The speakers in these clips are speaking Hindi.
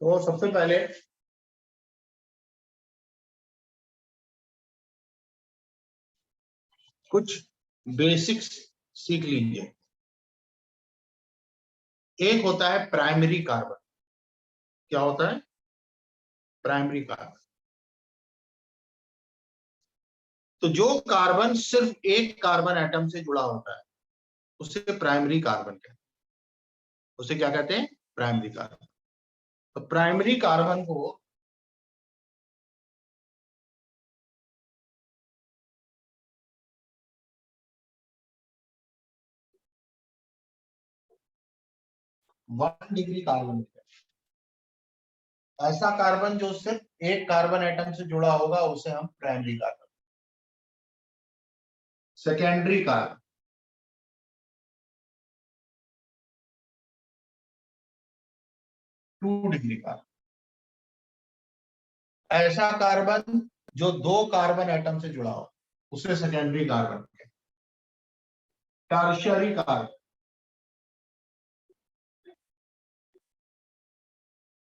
तो सबसे पहले कुछ बेसिक्स सीख लीजिए। एक होता है प्राइमरी कार्बन। क्या होता है? Primary carbon. तो जो कार्बन सिर्फ एक कार्बन एटम से जुड़ा होता है उसे प्राइमरी कार्बन कहते हैं। उसे क्या कहते हैं? Primary carbon. तो प्राइमरी कार्बन को वन डिग्री कार्बन कहते हैं। ऐसा कार्बन जो सिर्फ एक कार्बन एटम से जुड़ा होगा उसे हम primary carbon. Secondary carbon, 2 degree carbon. ऐसा कार्बन जो दो कार्बन एटम से जुड़ा हो उसे सेकेंडरी कार्बन कहते हैं। टर्शियरी कार्बन,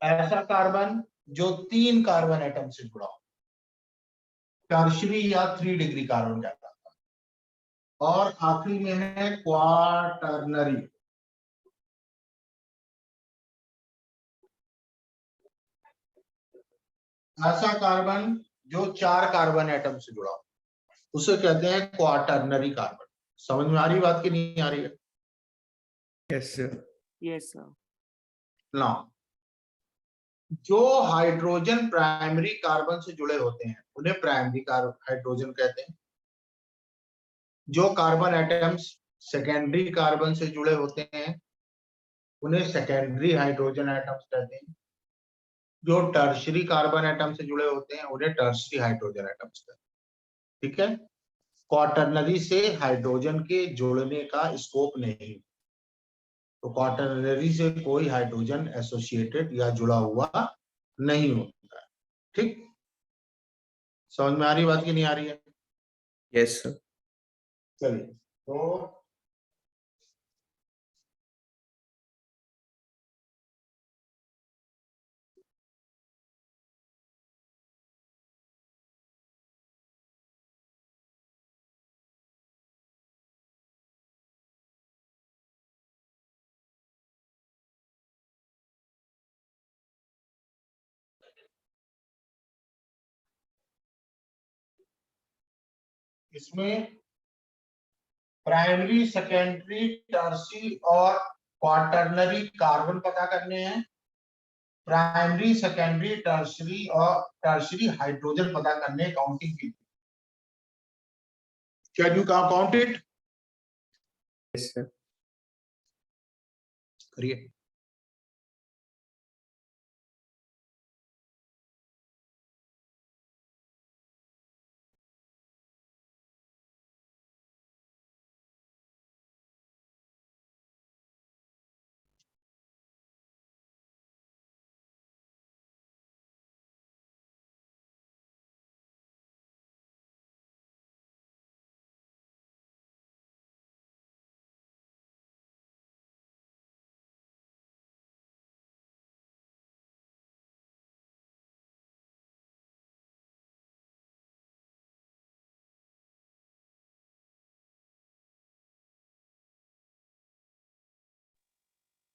ऐसा कार्बन जो 3 कार्बन एटम से जुड़ा हो, टर्शियरी या 3 डिग्री कार्बन कहता है। और आखिरी में है क्वाटर्नरी। ऐसा कार्बन जो 4 कार्बन एटम से जुड़ा हो उसे कहते हैं क्वाटर्नरी कार्बन। समझ में आ रही बात की नहीं आ रही है? Yes sir. Yes sir. ना, जो हाइड्रोजन प्राइमरी कार्बन से जुड़े होते हैं उन्हें प्राइमरी हाइड्रोजन कहते हैं। जो कार्बन एटम्स सेकेंडरी कार्बन से जुड़े होते हैं उन्हें सेकेंडरी हाइड्रोजन एटम्स कहते हैं। जो टर्शियरी कार्बन एटम से जुड़े होते हैं उन्हें टर्शियरी हाइड्रोजन एटम्स कहते हैं। ठीक है? क्वाटर्नरी से हाइड्रोजन के जुड़ने का स्कोप नहीं, तो क्वाटर्नरी से कोई हाइड्रोजन एसोसिएटेड या जुड़ा हुआ नहीं होता है। ठीक? समझ में आ रही बात की नहीं आ रही है? Yes sir. चलिए, तो इसमें प्राइमरी, सेकेंडरी, टर्शियरी और क्वाटर्नरी कार्बन पता करने हैं। प्राइमरी, सेकेंडरी, टर्शियरी और टर्शियरी हाइड्रोजन पता करने, काउंटिंग की। Can you count it? Yes sir. करिए।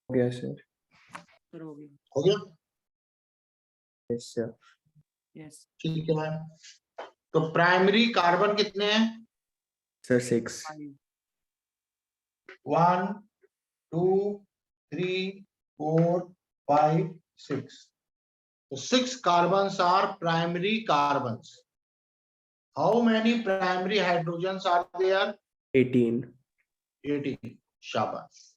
हो गया सर। सर हो गया। हो गया? Yes sir. यस। ठीक है मैम। तो प्राइमरी कार्बन कितने हैं? Sir 6। 1 2 3 4 5 6। So 6 carbons are primary carbons. How many primary hydrogens are there? 18। 18. Shabash.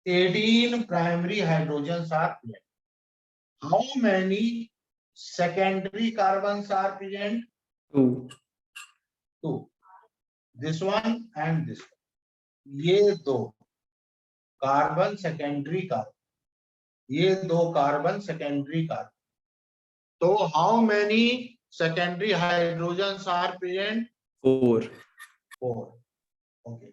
18 primary hydrogens are present. How many secondary carbons are present? 2। 2. This one and this one. ये दो कार्बन सेकेंडरी कार्बन, ये दो कार्बन सेकेंडरी कार्बन। तो how many secondary hydrogens are present? 4। 4. Okay.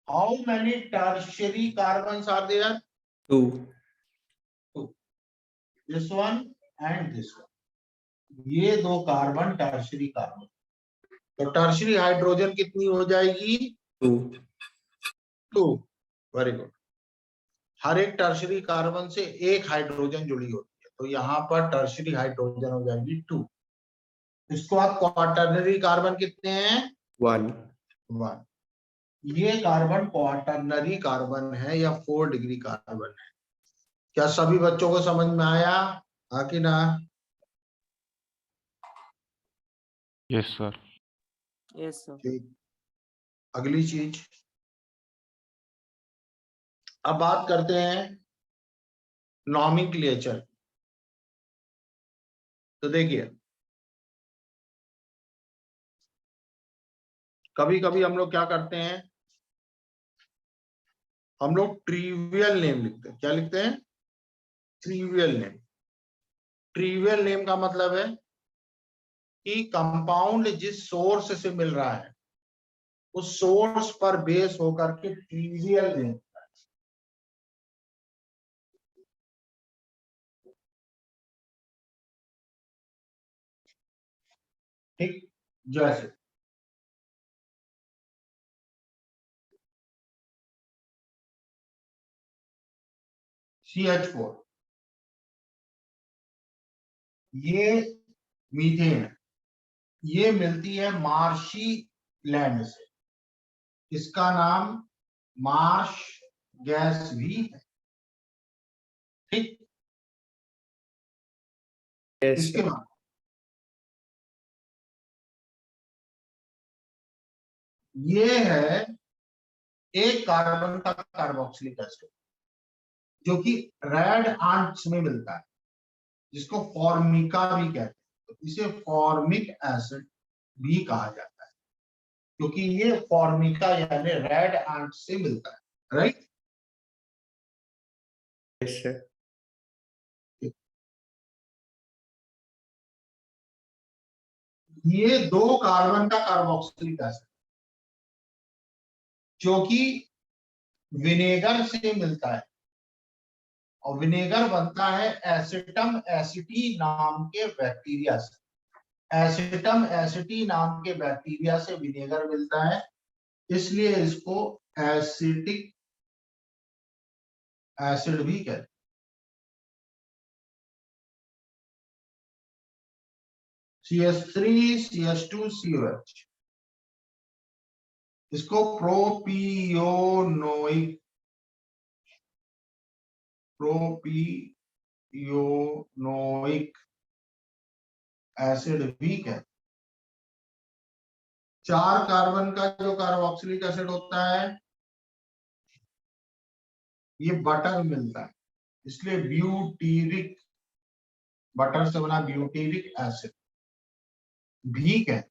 How many tertiary carbons are there? 2। 2. This one and this one, ये दो कार्बन टर्शरी कार्बन। तो टर्शरी हाइड्रोजन कितनी हो जाएगी? 2. 2। Very good. हर एक टर्शरी कार्बन से एक हाइड्रोजन जुड़ी होती है, तो यहाँ पर टर्शरी हाइड्रोजन हो जाएगी 2। इसको आप क्वाटरनरी कार्बन कितने हैं? 1. 1। ये कार्बन क्वाटरनरी कार्बन है या 4 डिग्री कार्बन है। क्या सभी बच्चों को समझ में आया? हाँ कि ना? Yes sir. Yes sir. ठीक। अगली चीज, अब बात करते हैं नॉमेनक्लेचर। तो देखिए, कभी कभी हम लोग क्या करते हैं, हम लोग ट्रिवियल नेम लिखते हैं। क्या लिखते हैं? Trivial name. ट्रिवियल नेम का मतलब है कि कंपाउंड जिस सोर्स से मिल रहा है उस सोर्स पर बेस होकर के ट्रिवियल नेम। ठीक, जैसे CH4, ये मीथेन है, ये मिलती है मार्शी लैंड से। इसका नाम मार्श गैस भी है। ठीक। Yes, इसके sir. बाद ये है एक कार्बन का कार्बोक्सिलिक एसिड जो कि रेड आंट्स में मिलता है, जिसको फॉर्मिका भी कहते हैं। तो इसे फॉर्मिक एसिड भी कहा जाता है क्योंकि ये फॉर्मिका यानी रेड आंट से मिलता है। राइट? Yes, sir. ये दो कार्बन का कार्बोक्सिलिक एसिड जो कि विनेगर से मिलता है, और विनेगर बनता है एसिटम एसिटी नाम के बैक्टीरिया से। एसिटम एसिटी नाम के बैक्टीरिया से विनेगर मिलता है, इसलिए इसको एसिटिक एसिड भी कहते हैं। CH3 CH2 COH, इसको प्रोपियोनोइक एसिड भी कहते हैं। 4 कार्बन का जो कार्बोक्सिलिक एसिड होता है ये बटर मिलता है, इसलिए ब्यूटीरिक, बटर से बना ब्यूटीरिक एसिड भी कहते हैं।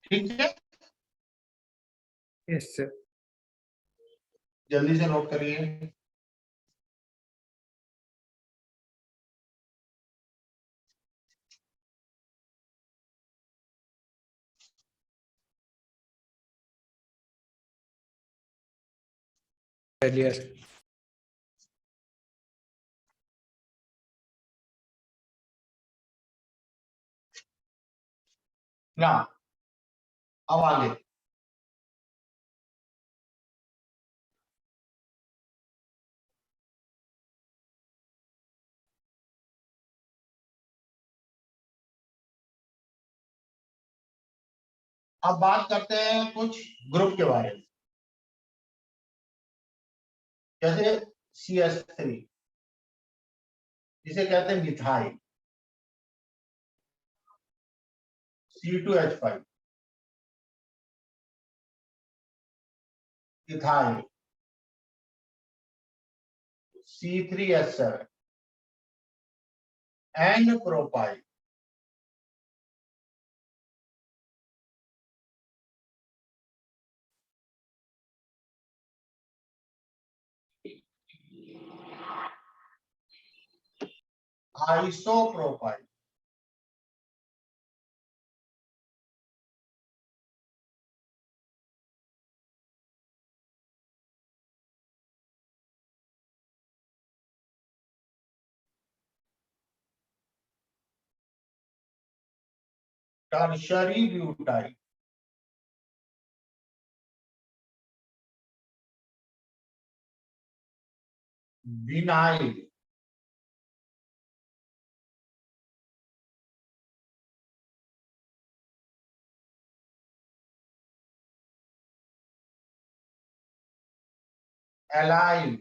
ठीक है, Yes, sir. जल्दी से नोट करिए। Earlier. ना, अब आगे अब बात करते हैं कुछ ग्रुप के बारे में, जैसे CH3, जिसे कहते हैं methyl, C2H5 ethyl, C3H7 n propyl, isopropyl, tertiary butyl, vinyl, allyl,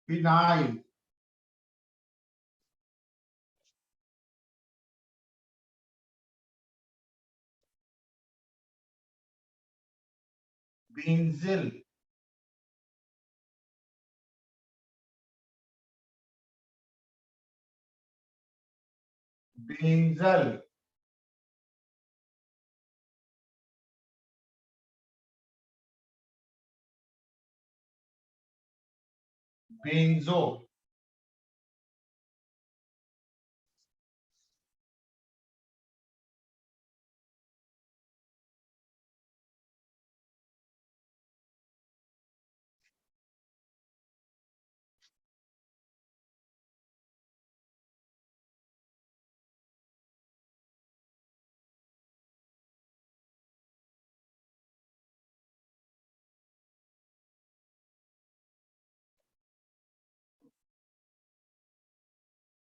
phenyl, benzyl, benzal, benzo,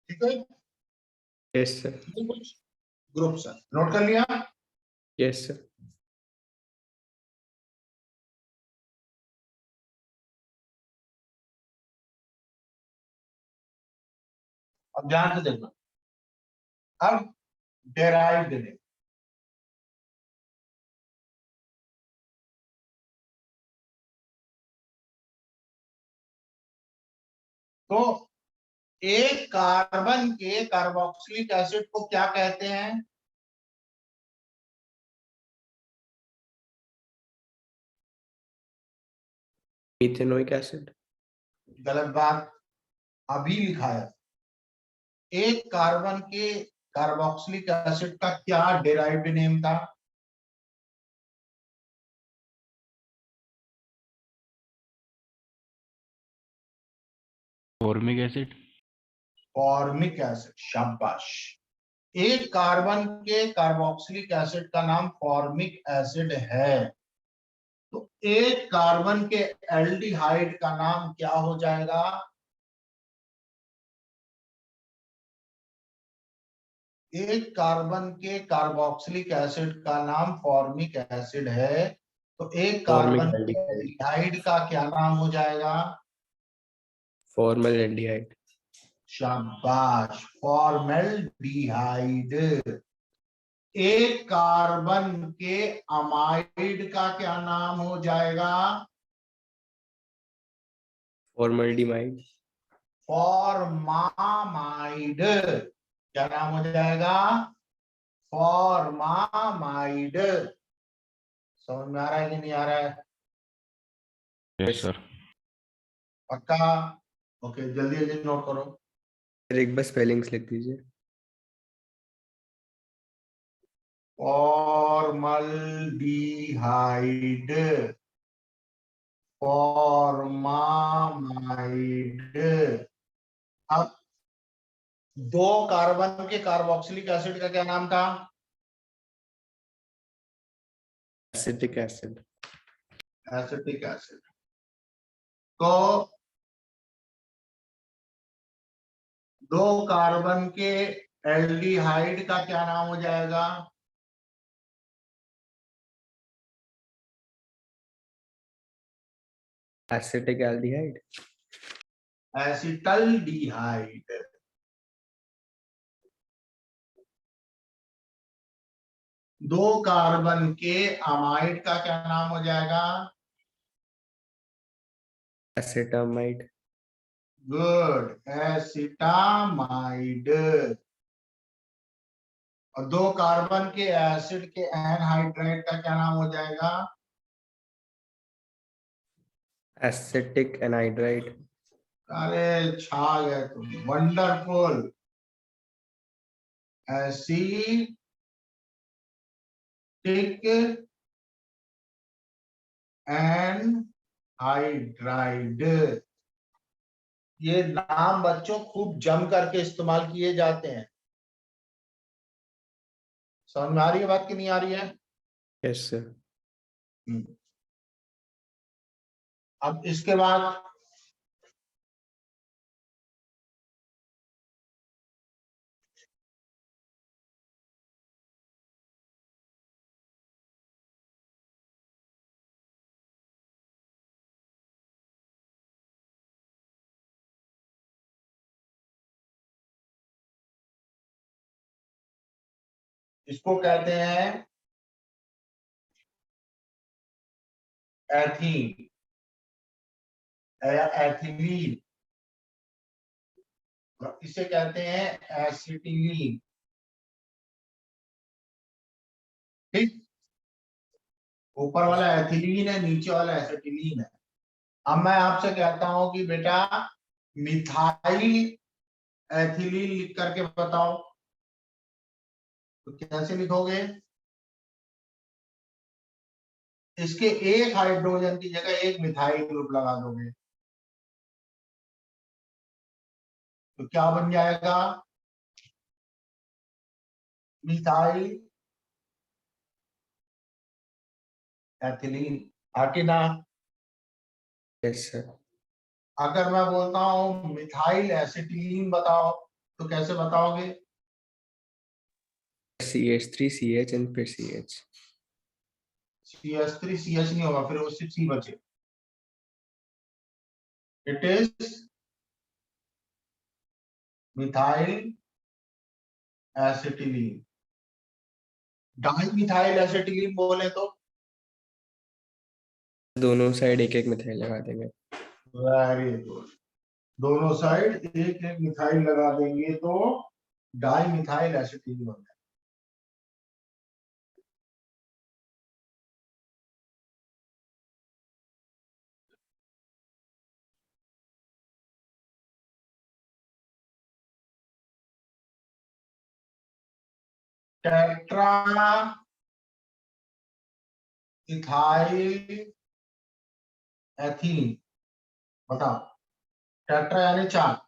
ठीक है। yes sir, कुछ ग्रुप सर नोट कर लिया। yes sir, अब ध्यान से देखना, अब डेराइव्ड नेम, तो एक कार्बन के कार्बोक्सिलिक एसिड को क्या कहते हैं? ethanoic acid, गलत बात, अभी लिखा है। एक कार्बन के कार्बोक्सिलिक एसिड का क्या डेराइव्ड नेम था? Formic acid. फॉर्मिक एसिड, शाबाश। एक कार्बन के कार्बोक्सिलिक एसिड का नाम फॉर्मिक एसिड है, तो एक कार्बन के एल्डिहाइड का नाम क्या हो जाएगा? एक कार्बन के कार्बोक्सिलिक एसिड का नाम फॉर्मिक एसिड है, तो एक formic कार्बन के aldehyde, एल्डिहाइड का क्या नाम हो जाएगा? formaldehyde, शाबाश, फॉर्मेल्डिहाइड। एक कार्बन के अमाइड का क्या नाम हो जाएगा? formaldehyde, formamide. क्या नाम हो जाएगा? फॉर्मामाइड। समझ में आ रहा है कि नहीं आ रहा है? Yes sir. पक्का? ओके, जल्दी जल्दी नोट करो। फिर एक बार स्पेलिंग्स लिख दीजिए। Formaldehyde, formamide. अब दो कार्बन के कार्बोक्सिलिक एसिड का क्या नाम था? acetic acid, acetic acid. तो दो कार्बन के एल्डिहाइड का क्या नाम हो जाएगा? acetic aldehyde, acetaldehyde. दो कार्बन के अमाइड का क्या नाम हो जाएगा? acetamide, good, acetamide. और दो कार्बन के एसिड के एनहाइड्राइड का क्या नाम हो जाएगा? acetic anhydride, अरे छा गए तुम, वंडरफुल। एसिटिक एंड हाइड्राइड, ये नाम बच्चों खूब जम करके इस्तेमाल किए जाते हैं। समझ में आ रही है बात कि नहीं आ रही है? Yes sir. अब इसके बाद इसको कहते हैं एथीन या एथिलीन, इसे कहते हैं एसिटिलीन। ठीक, ऊपर वाला एथिलीन है, नीचे वाला एसिटिलीन है। अब मैं आपसे कहता हूं कि बेटा मिथाइल एथिलीन लिख करके बताओ, तो कैसे लिखोगे? इसके एक हाइड्रोजन की जगह एक मिथाइल ग्रुप लगा दोगे, तो क्या बन जाएगा? Methyl ethylene. आके ना, यस सर। अगर मैं बोलता हूं मिथाइल एसिटिलीन बताओ, तो कैसे बताओगे? CH3CH एंड फिर CH। CH3 CH नहीं होगा, फिर वो सिर्फ C बचे। It is methyl acetylene. Di methyl acetylene बोले तो? दोनों साइड एक एक मिथाइल लगा देंगे। वेरी गुड, दोनों साइड एक एक मिथाइल लगा देंगे तो डाई मिथाइल एसिटिलीन बनता है। टेट्रा इथाइल एथीन, बताओ। टेट्रा यानी चार,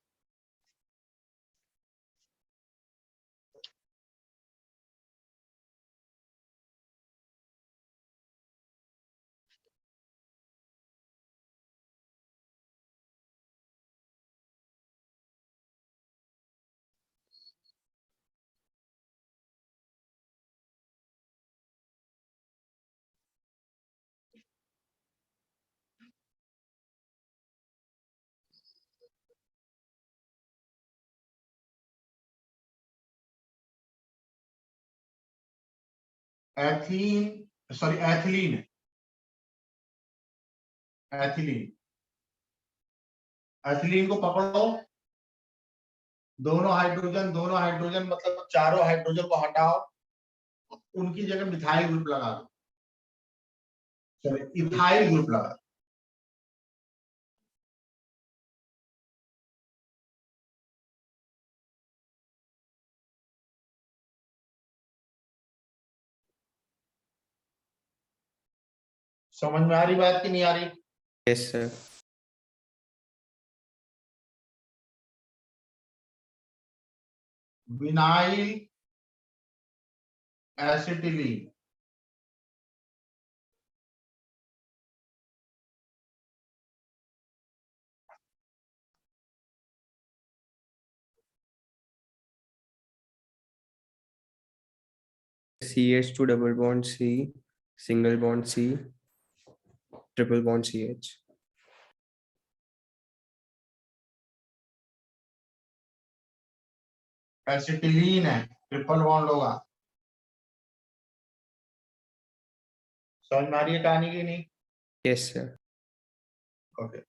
ethene, sorry ethylene, ethylene. Ethylene को पकड़ो, दोनों हाइड्रोजन मतलब चारों हाइड्रोजन को हटाओ, उनकी जगह मिथाइल ग्रुप लगा दो, सॉरी इथाइल ग्रुप लगा दो। समझ में आ रही बात कि नहीं आ रही? Yes sir. Vinyl acetylene, CH2 double bond C, single bond C, triple bond CH। Acetylene है, ट्रिपल बॉन्ड होगा। समझ में आ रही है कहानी की नहीं? Yes sir. ओके।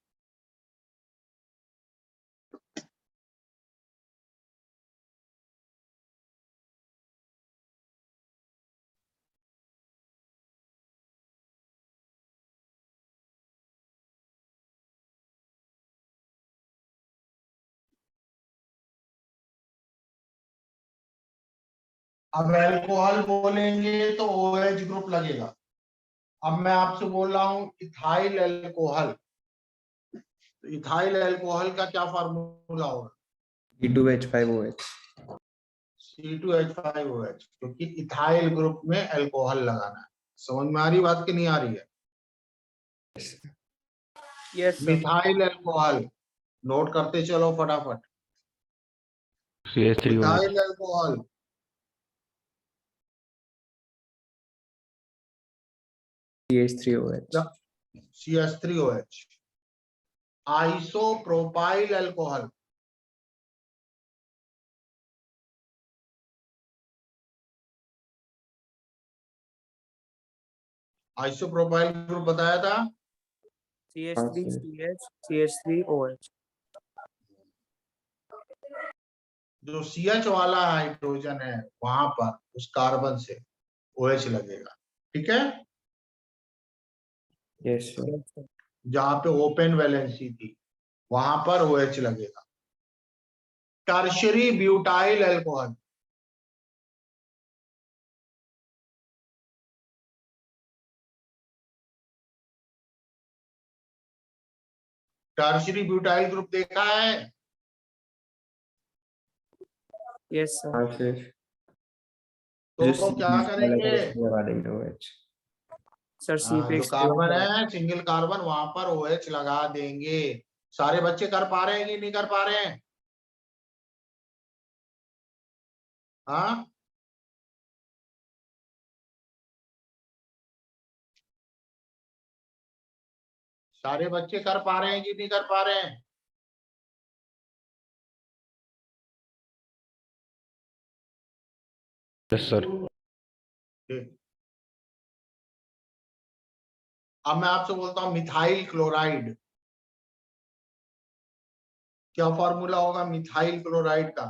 अब अल्कोहल बोलेंगे तो OH ग्रुप लगेगा। अब मैं आपसे बोल रहा हूं इथाइल अल्कोहल, तो इथाइल अल्कोहल का क्या फार्मूला होगा? C2H5OH। C2H5OH, क्योंकि इथाइल ग्रुप में अल्कोहल लगाना है। समझ में आ रही बात कि नहीं आ रही है? Yes, sir. Methyl alcohol note करते चलो फटाफट। CH3OH। Methyl alcohol CH3OH। CH3OH। Isopropyl alcohol isopropyl group बताया था। CH3CH, CH3OH. जो CH वाला हाइड्रोजन है वहां पर उस कार्बन से OH लगेगा, ठीक है। Yes, sir। Yes, sir. जहां पे ओपन वैलेंसी थी वहां पर OH लगेगा। Tertiary butyl alcohol, tertiary butyl group देखा है? Yes, sir. हाँ सर। तो जो क्या करेंगे? लगा देंगे OH। Sir, C पे जो कार्बन है सिंगल कार्बन वहां पर OH लगा देंगे। सारे बच्चे कर पा रहे हैं कि नहीं कर पा रहे हैं? हाँ, सारे बच्चे कर पा रहे हैं कि नहीं कर पा रहे हैं? Yes sir. ठीक। अब मैं आपसे बोलता हूं मिथाइल क्लोराइड, क्या फॉर्मूला होगा मिथाइल क्लोराइड का?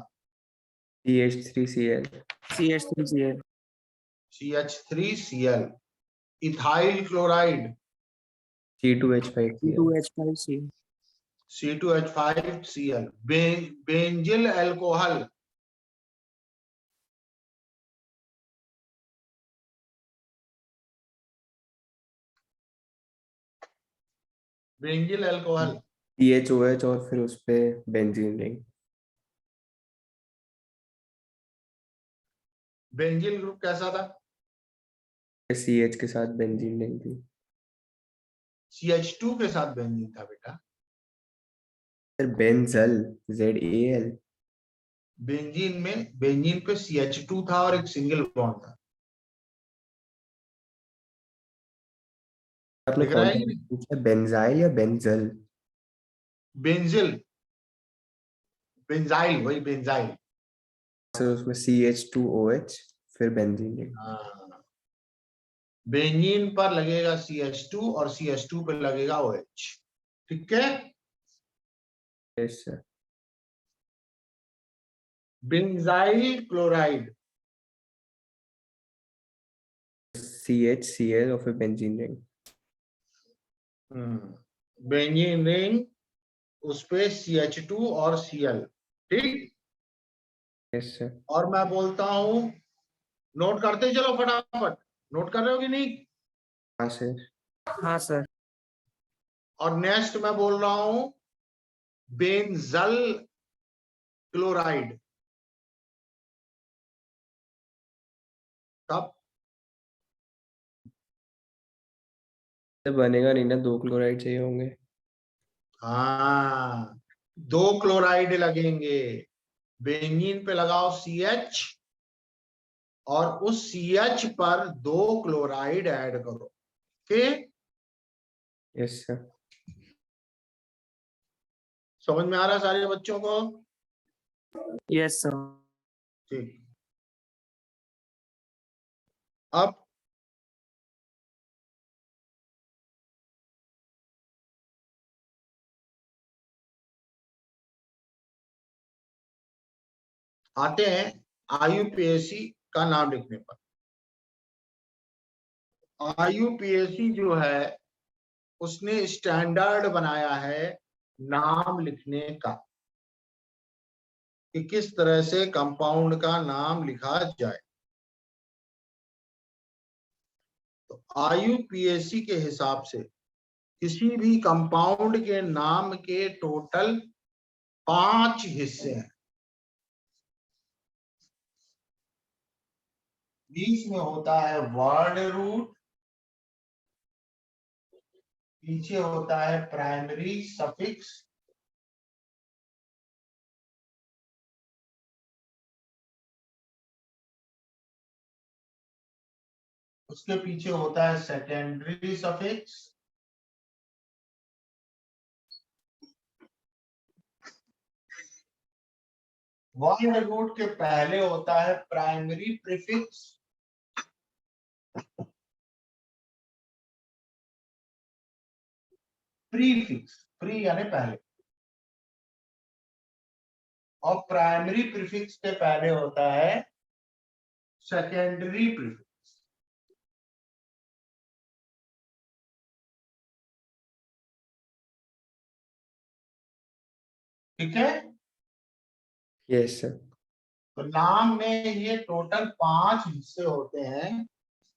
CH3Cl। CH3Cl. CH3Cl। Ethyl chloride C2H5Cl। C2H5C. C2H5Cl। Benzyl alcohol benzyl alcohol CHOH और फिर उस पे बेंजीन रिंग। बेंजिल ग्रुप कैसा था? CH के साथ बेंजीन रिंग थी। CH2 के साथ बेंजीन था बेटा। Sir benzyl ZAL। बेंजीन पे CH2 था और एक सिंगल बॉन्ड था। आपने दिख रहा कौन है सा कि नहीं? पूछा, बेंजाइल या बेंजल? बेंजिल, बेंजाइल, वही बेंजाइल। सर उसमें CH2OH फिर बेंजीन रिंग। हाँ, बेंजीन पर लगेगा CH2 और CH2 पर लगेगा OH, ठीक है। Yes sir. Benzyl chloride CHCl और फिर बेंजीन रिंग। बेंजीन रिंग, उस पे CH2 और Cl, ठीक। Yes sir. और मैं बोलता हूं नोट करते चलो फटाफट, नोट कर रहे हो कि नहीं? हाँ सर। हाँ, sir. और नेक्स्ट मैं बोल रहा हूं बेंजल क्लोराइड, कब? सर बनेगा नहीं ना, 2 क्लोराइड चाहिए होंगे। हाँ, 2 क्लोराइड लगेंगे। बेंजीन पे लगाओ CH और उस CH पर 2 क्लोराइड ऐड करो, ठीक। Yes sir. समझ में आ रहा है सारे बच्चों को? Yes, sir. ठीक। अब आते हैं IUPAC का नाम लिखने पर। IUPAC जो है उसने स्टैंडर्ड बनाया है नाम लिखने का, कि किस तरह से कंपाउंड का नाम लिखा जाए। IUPAC के हिसाब से किसी भी कंपाउंड के नाम के टोटल 5 हिस्से हैं। बीच में होता है वर्ड रूट, पीछे होता है प्राइमरी सफिक्स, उसके पीछे होता है सेकेंडरी सफिक्स, वर्ड रूट के पहले होता है प्राइमरी प्रीफिक्स, प्रीफिक्स, प्री यानी पहले, और प्राइमरी प्रीफिक्स के पहले होता है सेकेंडरी प्रीफिक्स। ठीक है, Yes, sir. तो नाम में ये टोटल 5 हिस्से होते हैं,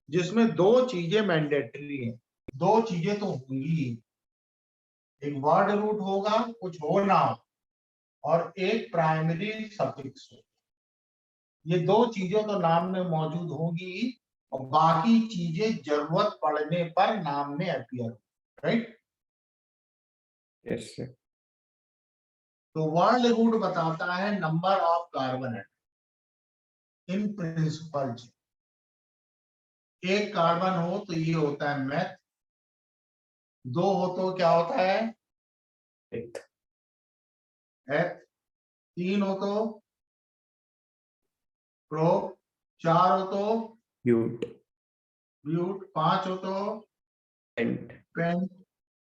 जिसमें 2 चीजें मैंडेटरी हैं। 2 चीजें तो होंगी ही, एक वर्ड रूट होगा, कुछ हो ना हो, और एक प्राइमरी सफिक्स हो। ये 2 चीजें तो नाम में मौजूद होगी, और बाकी चीजें जरूरत पड़ने पर नाम में अपीयर हो, राइट। Yes, sir. तो वर्ड रूट बताता है number of carbon atom in principle. एक कार्बन हो तो ये होता है मेथ, 2 हो तो क्या होता है Eighth. एथ, 3 हो तो प्रो, 4 हो तो Butte. ब्यूट, 5 हो तो Pent. पेंट,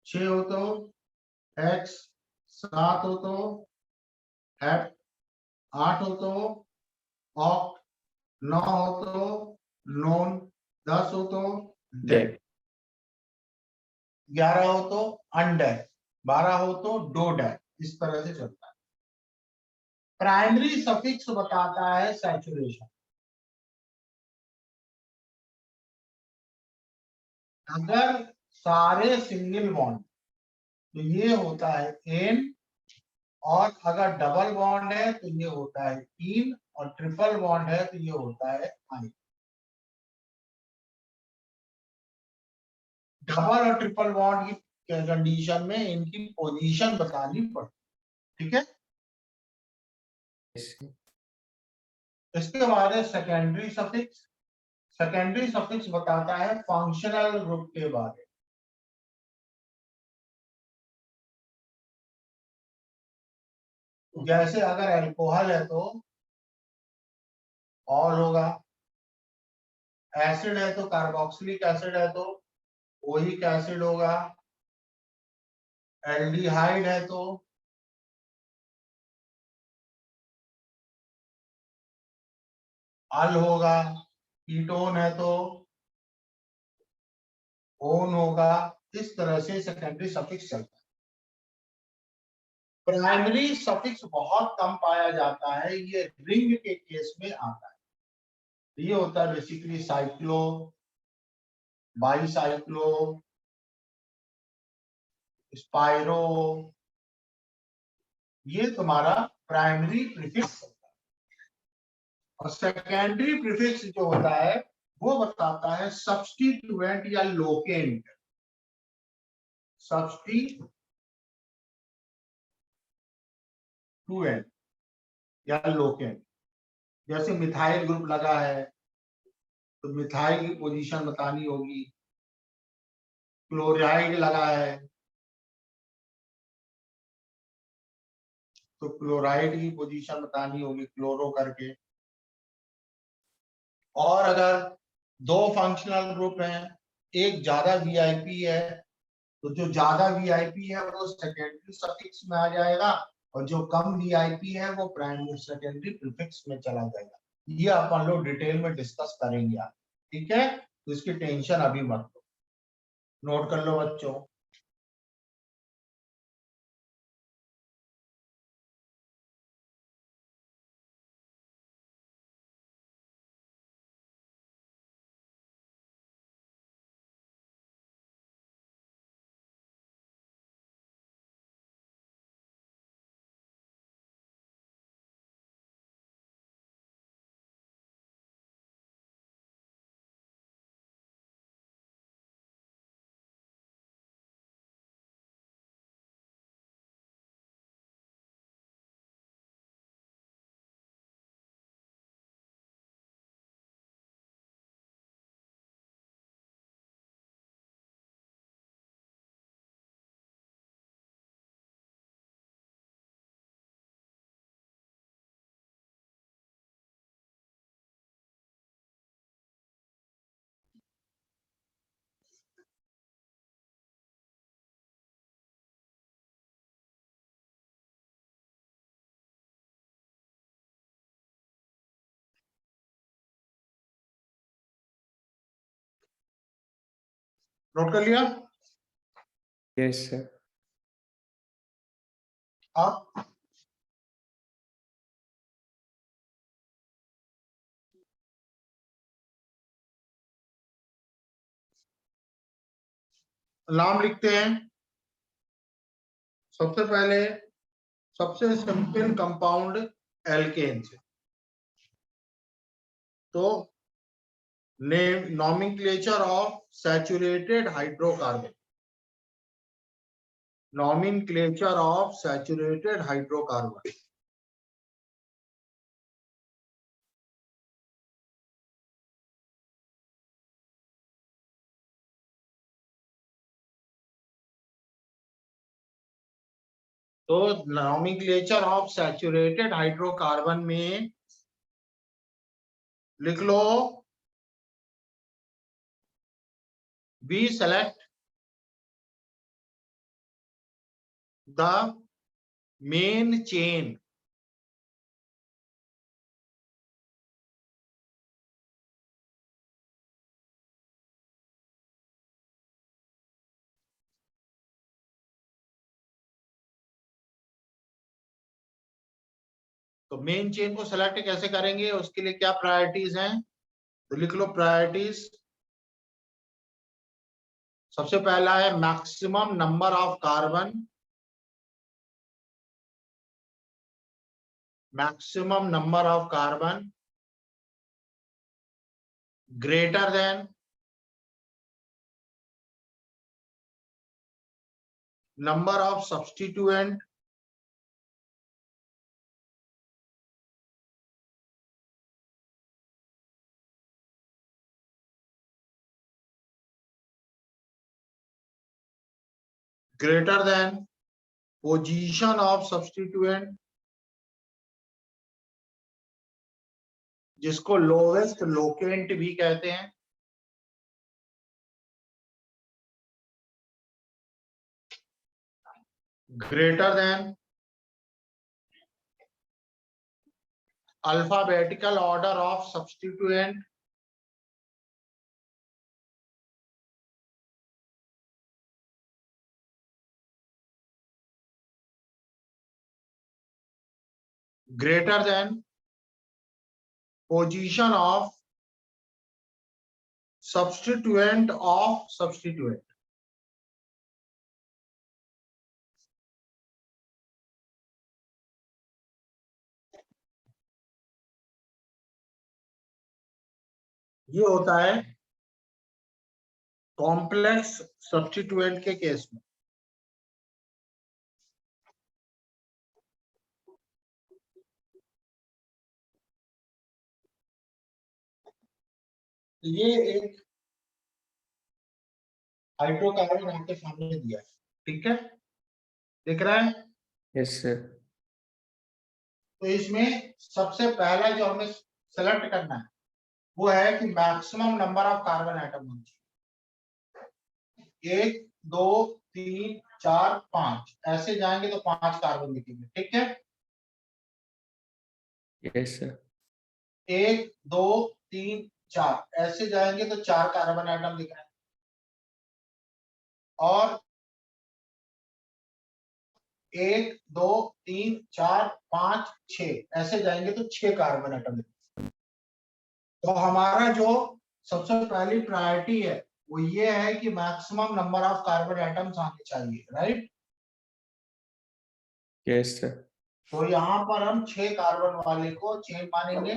6 हो तो एक्स, 7 हो तो हेप, 8 हो तो ऑक्ट, 9 हो तो नोन, 10 हो तो डेड, Dep. 11 हो तो अनडेड, 12 हो तो डोडेड। इस तरह से चलता है। प्राइमरी सफिक्स बताता है सैचुरेशन। अगर सारे सिंगल बॉन्ड तो ये होता है एन, और अगर डबल बॉन्ड है तो ये होता है इन, और ट्रिपल बॉन्ड है तो ये होता है आई। डबल और ट्रिपल बॉन्ड की कंडीशन में इनकी पोजीशन बतानी पड़ती, ठीक है। Yes, sir. इसके बाद है सेकेंडरी सफिक्स। सेकेंडरी सफिक्स बताता है फंक्शनल ग्रुप के बारे में। जैसे अगर अल्कोहल है तो ऑल होगा, एसिड है तो कार्बोक्सिलिक एसिड है तो ओइक एसिड होगा, एल्डिहाइड है तो अल होगा, कीटोन है तो ओन होगा। इस तरह से सेकेंडरी सफिक्स चलता है। प्राइमरी सफिक्स बहुत कम पाया जाता है, ये रिंग के केस में आता है। ये होता है बेसिकली साइक्लो, बाईसाइक्लो, स्पाइरो, ये तुम्हारा प्राइमरी प्रीफिक्स होता है। और सेकेंडरी प्रीफिक्स जो होता है वो बताता है सब्स्टिट्यूएंट या लोकेंट। सब्स्टिट्यूएंट या लोकेंट, जैसे मिथाइल ग्रुप लगा है तो मिथाइल की पोजीशन बतानी होगी, क्लोराइड लगा है तो क्लोराइड की पोजीशन बतानी होगी क्लोरो करके। और अगर 2 फंक्शनल ग्रुप हैं, एक ज्यादा वीआईपी है, तो जो ज्यादा वीआईपी है वो सेकेंडरी सफिक्स में आ जाएगा, और जो कम वीआईपी है वो प्राइमरी सेकेंडरी प्रीफिक्स में चला जाएगा। ये अपन लोग डिटेल में डिस्कस करेंगे आज, ठीक है। तो इसकी टेंशन अभी मत लो, नोट कर लो बच्चों। नोट कर लिया? Yes, sir. आप नाम लिखते हैं। सबसे पहले सबसे सिंपल कंपाउंड एल्केन से, तो name nomenclature of saturated hydrocarbon, nomenclature of saturated hydrocarbon. तो नॉमेनक्लेचर ऑफ सैचुरेटेड हाइड्रोकार्बन में लिख लो, we select the main chain तो मेन चेन को सेलेक्ट कैसे करेंगे, उसके लिए क्या प्रायोरिटीज हैं, तो लिख लो प्रायोरिटीज। सबसे पहला है maximum number of carbon, maximum number of carbon greater than number of substituent greater than position of substituent, जिसको लोवेस्ट लोकेंट भी कहते हैं, greater than alphabetical order of substituent, greater than position of substituent of substituent। ये होता है कॉम्प्लेक्स सब्स्टिट्यूएंट के केस में। ये एक हाइड्रोकार्बन आपके सामने दिया है, ठीक है, दिख रहा है? Yes, sir. तो इसमें सबसे पहला जो हमें सेलेक्ट करना है वो है कि maximum number of carbon atom होनी चाहिए। 1 2 3 4 5 ऐसे जाएंगे तो 5 कार्बन दिखेंगे, ठीक है? Yes, sir. 1 2 3 4 ऐसे जाएंगे तो 4 कार्बन एटम दिख रहे हैं, और 1 2 3 4 5 6 ऐसे जाएंगे तो 6 कार्बन एटम दिख रहे हैं। तो हमारा जो सबसे पहली प्रायोरिटी है वो ये है कि maximum number of carbon atoms आने चाहिए, राइट? Yes, sir. तो यहाँ पर हम 6 कार्बन वाले को चेन मानेंगे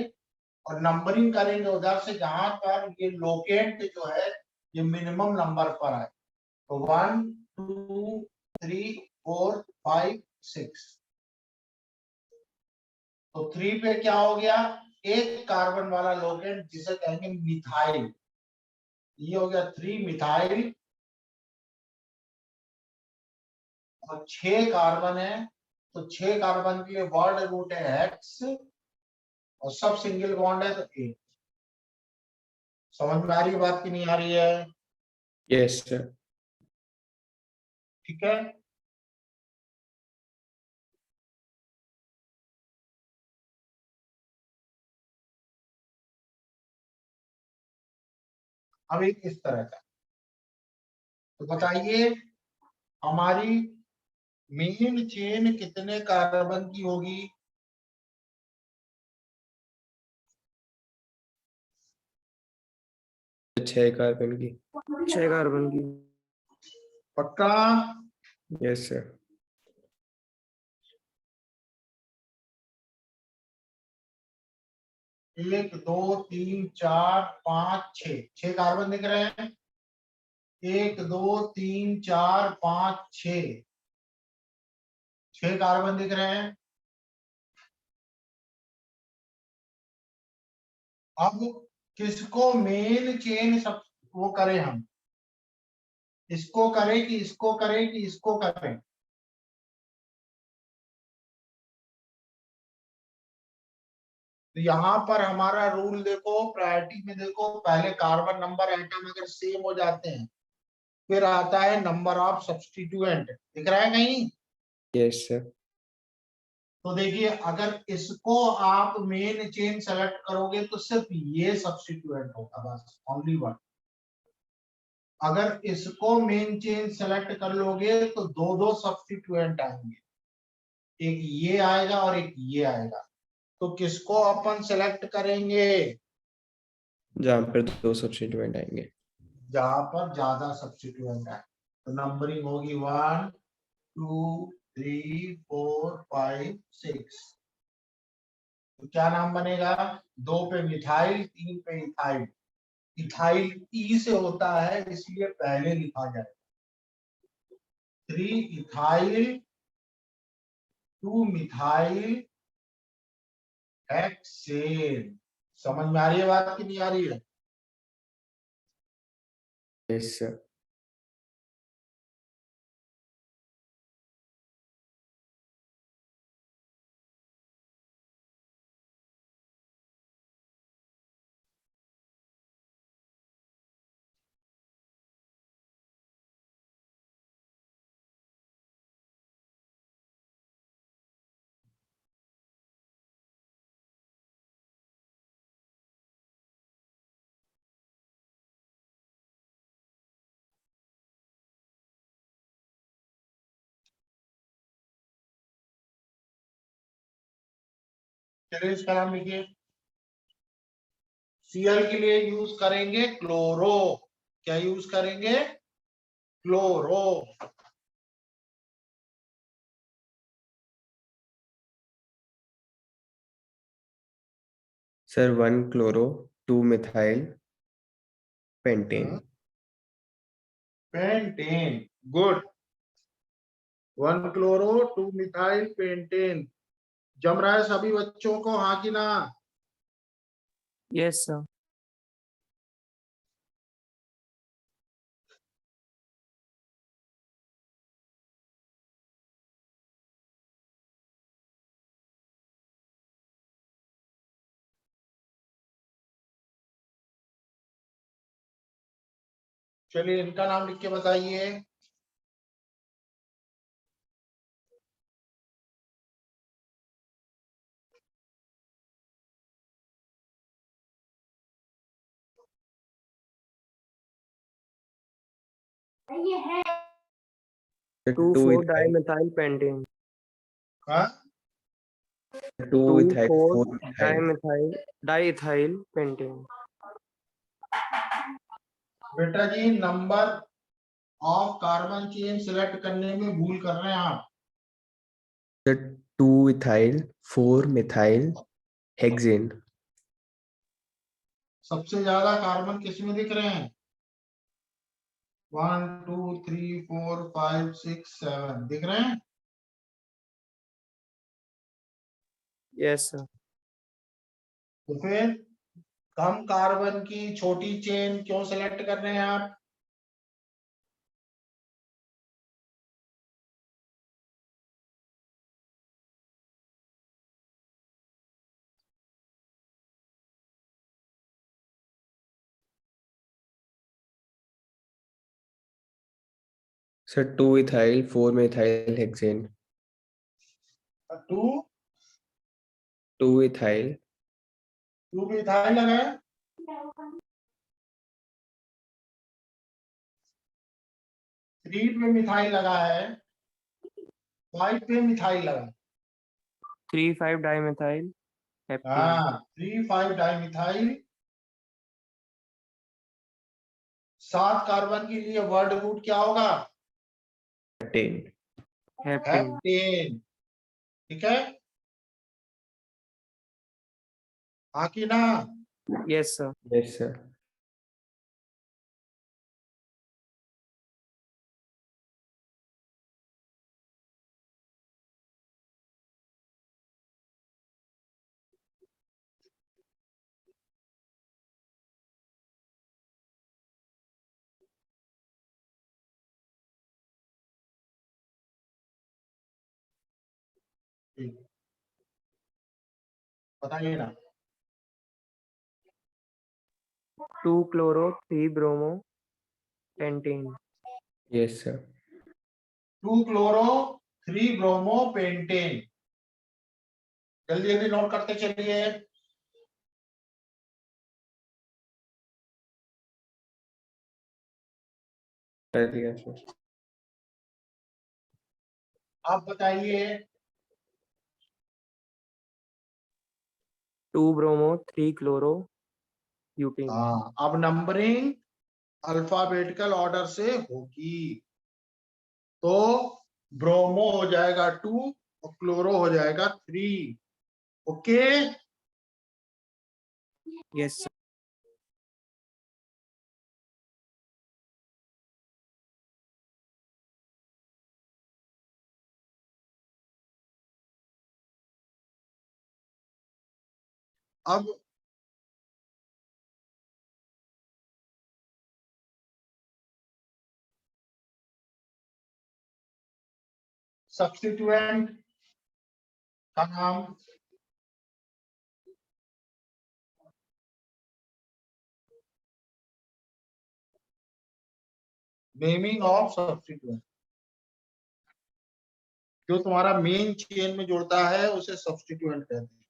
और नंबरिंग करेंगे उधर से जहां पर ये लोकेंट जो है ये मिनिमम नंबर पर आए। तो 1 2 3 4 5 6। तो 3 पे क्या हो गया, एक कार्बन वाला लोकेंट जिसे कहेंगे मिथाइल, ये हो गया 3 मिथाइल, और 6 कार्बन है तो 6 कार्बन के लिए वर्ड रूट है हेक्स, और सब सिंगल बॉन्ड है तो 8। समझ में आ रही है बात की नहीं आ रही है? Yes, sir. ठीक है, अब एक इस तरह का तो बताइए हमारी मेन चेन कितने कार्बन की होगी? तो 6 कार्बन की। 6 कार्बन की। पक्का? Yes sir. 1 2 3 4 5 6 6 कार्बन दिख रहे हैं। 1 2 3 4 5 6 कार्बन दिख रहे हैं। अब किसको मेन चेन सब वो करें हम? इसको करें कि इसको करें कि इसको करें? तो यहाँ पर हमारा रूल देखो, प्रायोरिटी में देखो, पहले कार्बन नंबर एटम अगर सेम हो जाते हैं फिर आता है नंबर ऑफ सब्स्टिट्यूएंट। दिख रहा है कहीं? Yes sir. तो देखिए अगर इसको आप मेन चेन सेलेक्ट करोगे तो सिर्फ ये सब्स्टिट्यूएंट होगा, बस ओनली वन। अगर इसको मेन चेन सेलेक्ट कर लोगे तो दो दो सब्स्टिट्यूएंट आएंगे, एक ये आएगा और एक ये आएगा। तो किसको अपन सेलेक्ट करेंगे? जहाँ पर 2 सब्स्टिट्यूएंट आएंगे। जहां पर ज्यादा सब्स्टिट्यूएंट आए। तो नंबरिंग होगी 1 2 3 4 5 6। तो क्या नाम बनेगा? 2 पे मिथाइल, 3 पे इथाइल। इथाइल ई से होता है इसलिए पहले लिखा जाए। 3 इथाइल 2 मिथाइल हेक्सेन। समझ में आ रही है बात कि नहीं आ रही है? Yes sir. चलिए इसका नाम लिखिए। सीएल के लिए यूज करेंगे क्लोरो। क्या यूज करेंगे? Chloro. Sir 1 chloro 2 methyl pentane. Pentane, good. 1 chloro 2 methyl pentane. जम रहा है सभी बच्चों को, हाँ कि ना? Yes sir. चलिए इनका नाम लिख के बताइए। Sir 2 2 4 ethyl dimethyl pentane. हाँ 2 2 इथाइल 4 4 मिथाइल। Diethyl pentane. बेटा जी, number of carbon chain select करने में भूल कर रहे हैं आप। Sir 2 ethyl 4 methyl hexane. सबसे ज्यादा कार्बन किस में दिख रहे हैं? 1 2 3 4 5 6 7 दिख रहे हैं। Yes sir. तो फिर कम कार्बन की छोटी चेन क्यों सेलेक्ट कर रहे हैं आप? Sir 2 ethyl 4 methyl hexane. 2 2 ethyl 2 भी इथाइल लगाए। 3 पे मिथाइल लगा है, 5 पे मिथाइल लगा है। 3,5 डाइमिथाइल हेप्टेन। हाँ 3,5 डाइमिथाइल। 7 कार्बन के लिए वर्ड रूट क्या होगा? हेप्टेन। हेप्टेन। हेप्टेन। ठीक है, हाँ कि ना? Yes sir. Yes sir. ठीक, बताइए ना। 2 chloro 3 bromo pentane. Yes sir. 2 chloro 3 bromo pentane. जल्दी जल्दी नोट करते चलिए। कर दिया सर। आप बताइए। 2 ब्रोमो 3 क्लोरो ब्यूटेन। हाँ, अब नंबरिंग अल्फाबेटिकल ऑर्डर से होगी। तो ब्रोमो हो जाएगा 2 और क्लोरो हो जाएगा 3। Okay, yes sir. अब सब्स्टिट्यूएंट का नाम। नेमिंग ऑफ सब्स्टिट्यूएंट, जो तुम्हारा मेन चेन में जुड़ता है उसे सब्स्टिट्यूएंट कहते हैं।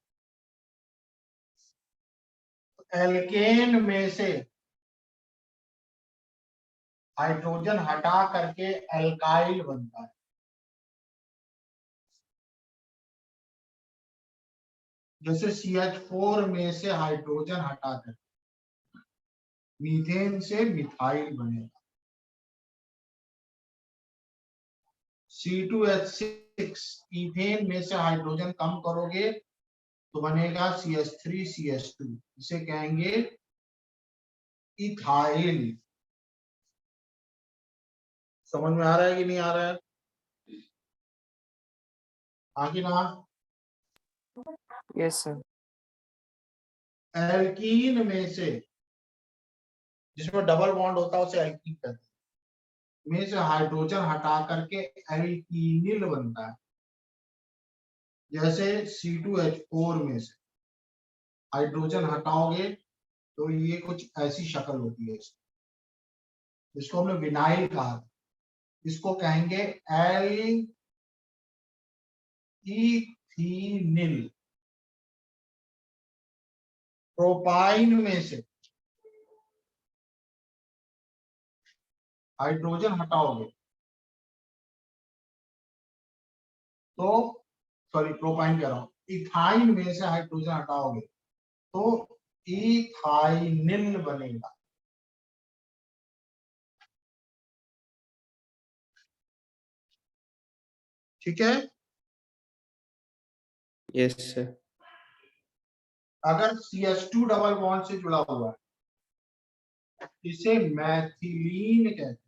एल्केन में से हाइड्रोजन हटा करके एल्काइल बनता है। जैसे CH4 में से हाइड्रोजन हटाकर मीथेन से मिथाइल बनेगा। C2H6 इथेन में से हाइड्रोजन कम करोगे तो बनेगा CH3CH2, इसे कहेंगे इथाइल। समझ में आ रहा है कि नहीं आ रहा है? आगे ना। Yes sir. एल्कीन में से, जिसमें डबल बॉन्ड होता है उसे एल्कीन कहते हैं, में से हाइड्रोजन हटा करके एल्कीनिल बनता है। जैसे C2H4 में से हाइड्रोजन हटाओगे तो ये कुछ ऐसी शक्ल होती है। इसको हमने विनाइल कहा, इसको कहेंगे एल इथीनिल। प्रोपाइन में से हाइड्रोजन हटाओगे तो, सॉरी प्रोपाइन कह रहा हूं, इथाइन में से हाइड्रोजन हटाओगे तो इथाइनिल बनेगा। ठीक है, यस सर। अगर CH2 डबल बॉन्ड से जुड़ा हुआ है इसे मैथिलीन कहते हैं।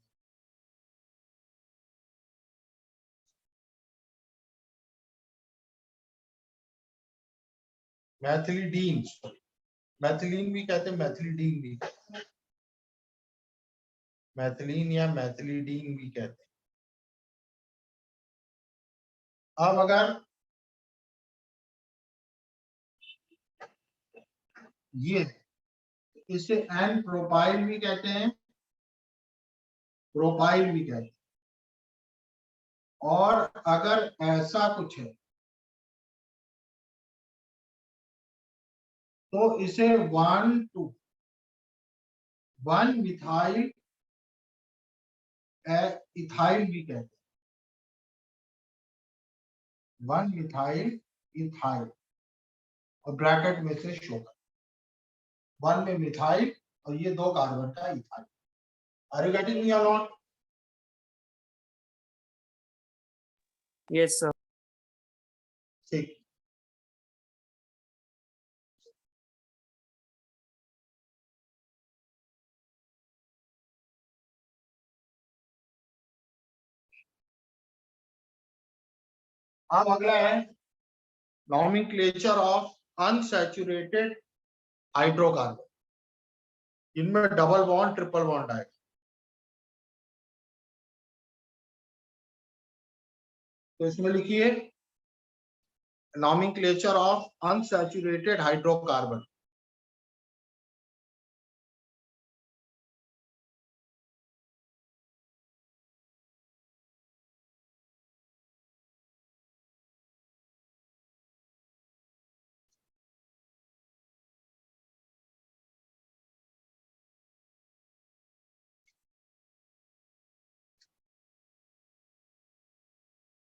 मैथिलीडीन, मैथिलीन भी कहते हैं, मैथिलीडीन भी, मैथिलीन या मैथिलीडीन भी कहते हैं। अब अगर ये, इसे एन प्रोपाइल भी कहते हैं, प्रोपाइल भी कहते हैं। और अगर ऐसा कुछ है तो इसे 1 मिथाइल इथाइल भी कहते हैं, 1 मिथाइल इथाइल, और ब्रैकेट में से शो कर, 1 में मिथाइल और ये 2 कार्बन का ethyl. Are you getting me or not? Yes, sir. ठीक। अब अगला है नॉमेनक्लेचर ऑफ अनसैचुरेटेड हाइड्रोकार्बन। इनमें डबल बॉन्ड ट्रिपल बॉन्ड आएगा। तो इसमें लिखिए नॉमेनक्लेचर ऑफ अनसैचुरेटेड हाइड्रोकार्बन।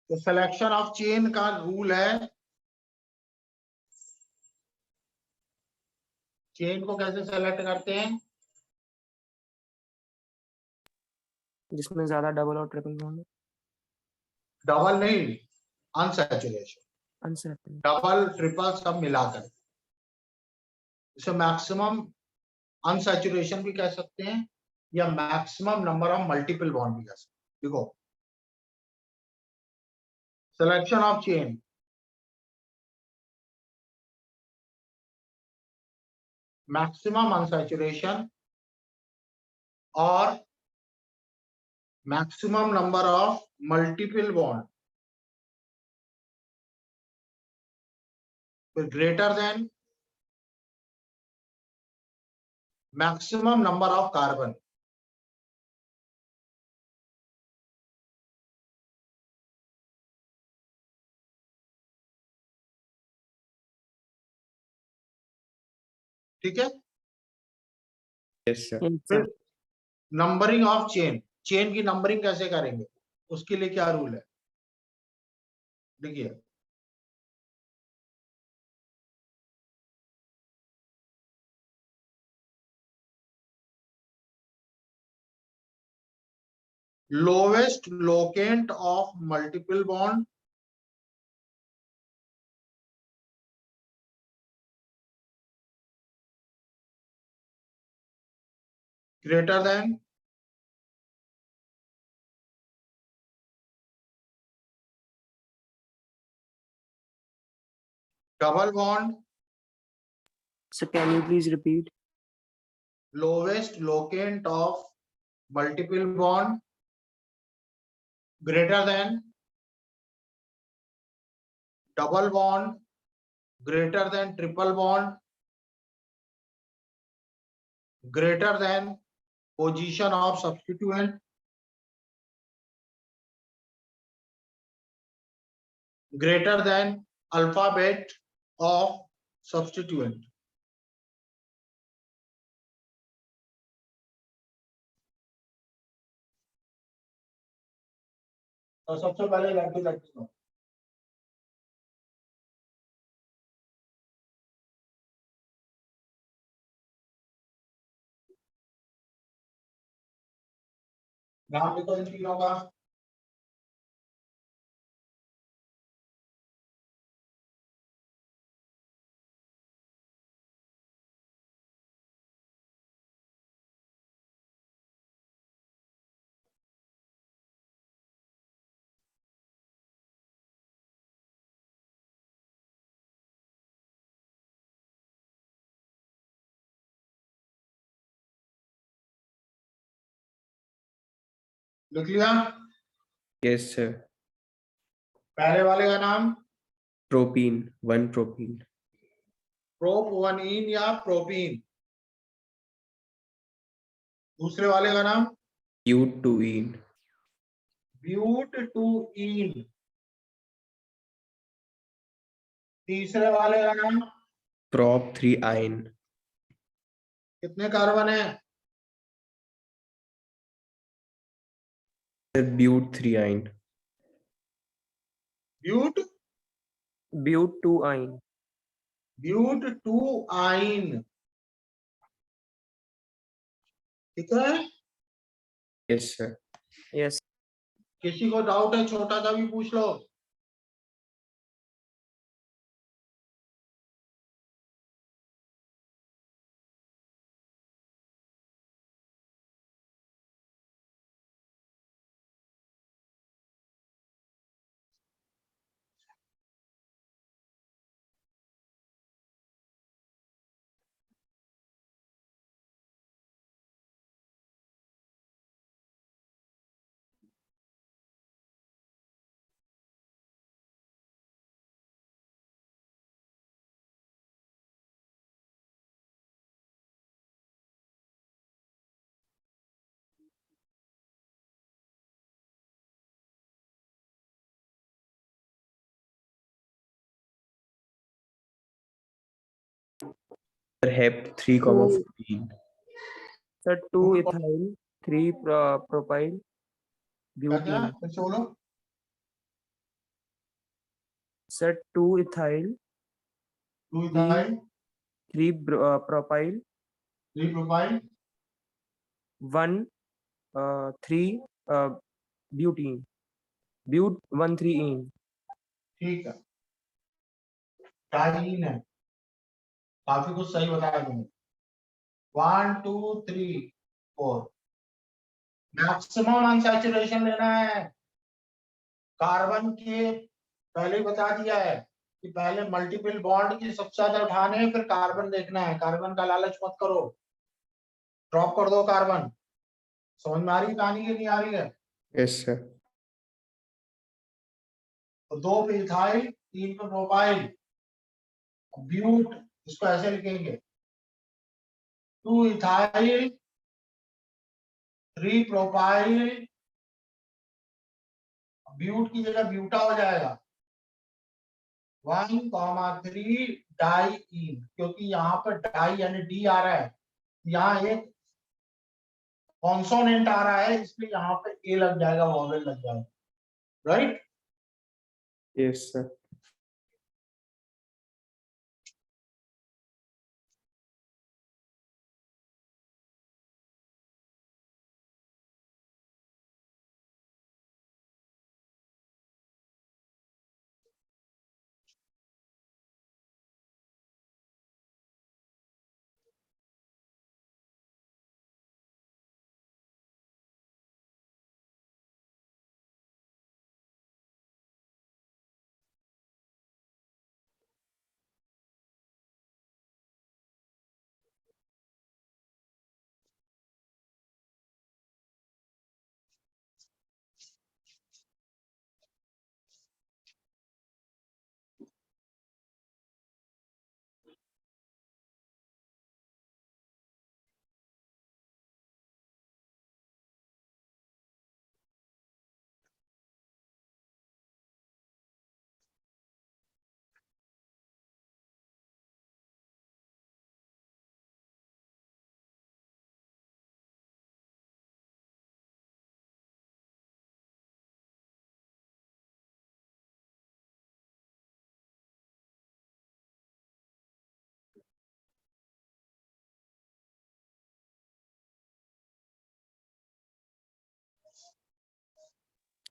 तो सिलेक्शन ऑफ चेन का रूल है, चेन को कैसे सेलेक्ट करते हैं? जिसमें ज्यादा डबल और ट्रिपल बॉन्ड डबल नहीं, अनसैचुरेशन, अनसैचुरेटेड। डबल ट्रिपल सब मिलाकर। इसे मैक्सिमम अनसैचुरेशन भी कह सकते हैं या maximum number of multiple bond भी कह सकते हैं। देखो selection of chain, maximum unsaturation और maximum number of multiple bond, फिर greater than maximum number of carbon. ठीक है। Yes, sir. Yes, फिर sir. Numbering of chain, chain की नंबरिंग कैसे करेंगे, उसके लिए क्या रूल है? देखिए lowest locant of multiple bond greater than double bond So can you please repeat? lowest locant of multiple bond greater than double bond greater than triple bond greater than position of substituent greater than alphabet of substituent। तो सबसे पहले लड़की नाम लिखो इन तीनों का। लिख लिया? Yes, sir. पहले वाले का नाम Propene, 1 propene. प्रोपवनीन या प्रोपीन। दूसरे वाले का नाम Butene, ब्यूटटूइन। तीसरे वाले का नाम Prop 3ine, कितने कार्बन है? Sir, bute 3-ine. ब्यूट ब्यूट 2 आइन. ब्यूट 2 आइन. ठीक है. Yes, sir. Yes. किसी को डाउट है छोटा सा भी पूछ लो. Sir, hep 3,14. Sir, 2 ethyl, 3 propyl क्या क्या butene. फिर से बोलो. Sir, 2 ethyl, 2 ethyl, 3 propyl, 3 propyl, 1 3 butene. But 1,3-ene. ठीक है. डाइईन है. काफी कुछ सही बताया तुमने. 1 2 3 4. मैक्सिमम अनसैचुरेशन लेना है. कार्बन के पहले ही बता दिया है कि पहले मल्टीपल बॉन्ड की सबसे ज्यादा उठाने हैं, फिर कार्बन देखना है. कार्बन का लालच मत करो. ड्रॉप कर दो कार्बन. समझ में आ रही कहानी की नहीं आ रही है? Yes, sir. तो 2 पे इथाइल, 3 पे प्रोपाइल, ब्यूट. इसको ऐसे लिखेंगे 2 इथाइल, 3 प्रोपाइल. ब्यूट की जगह ब्यूटा हो जाएगा. 1,3 डाइईन, क्योंकि यहाँ पर डाई यानी डी आ रहा है. यहाँ एक कॉन्सोनेंट आ रहा है, इसलिए यहाँ पे ए लग जाएगा, वॉवेल लग जाएगा. राइट. Yes, sir.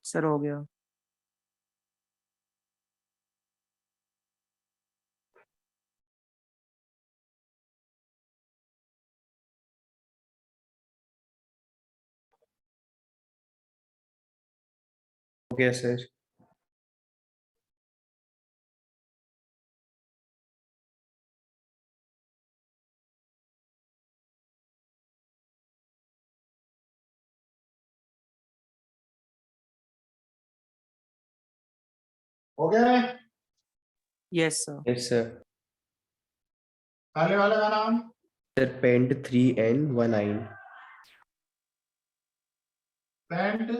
सर हो गया. Okay, sir. हो गया. Yes, sir. Yes, sir. पहले वाले का नाम Sir, pent 3N1-ine. पेंट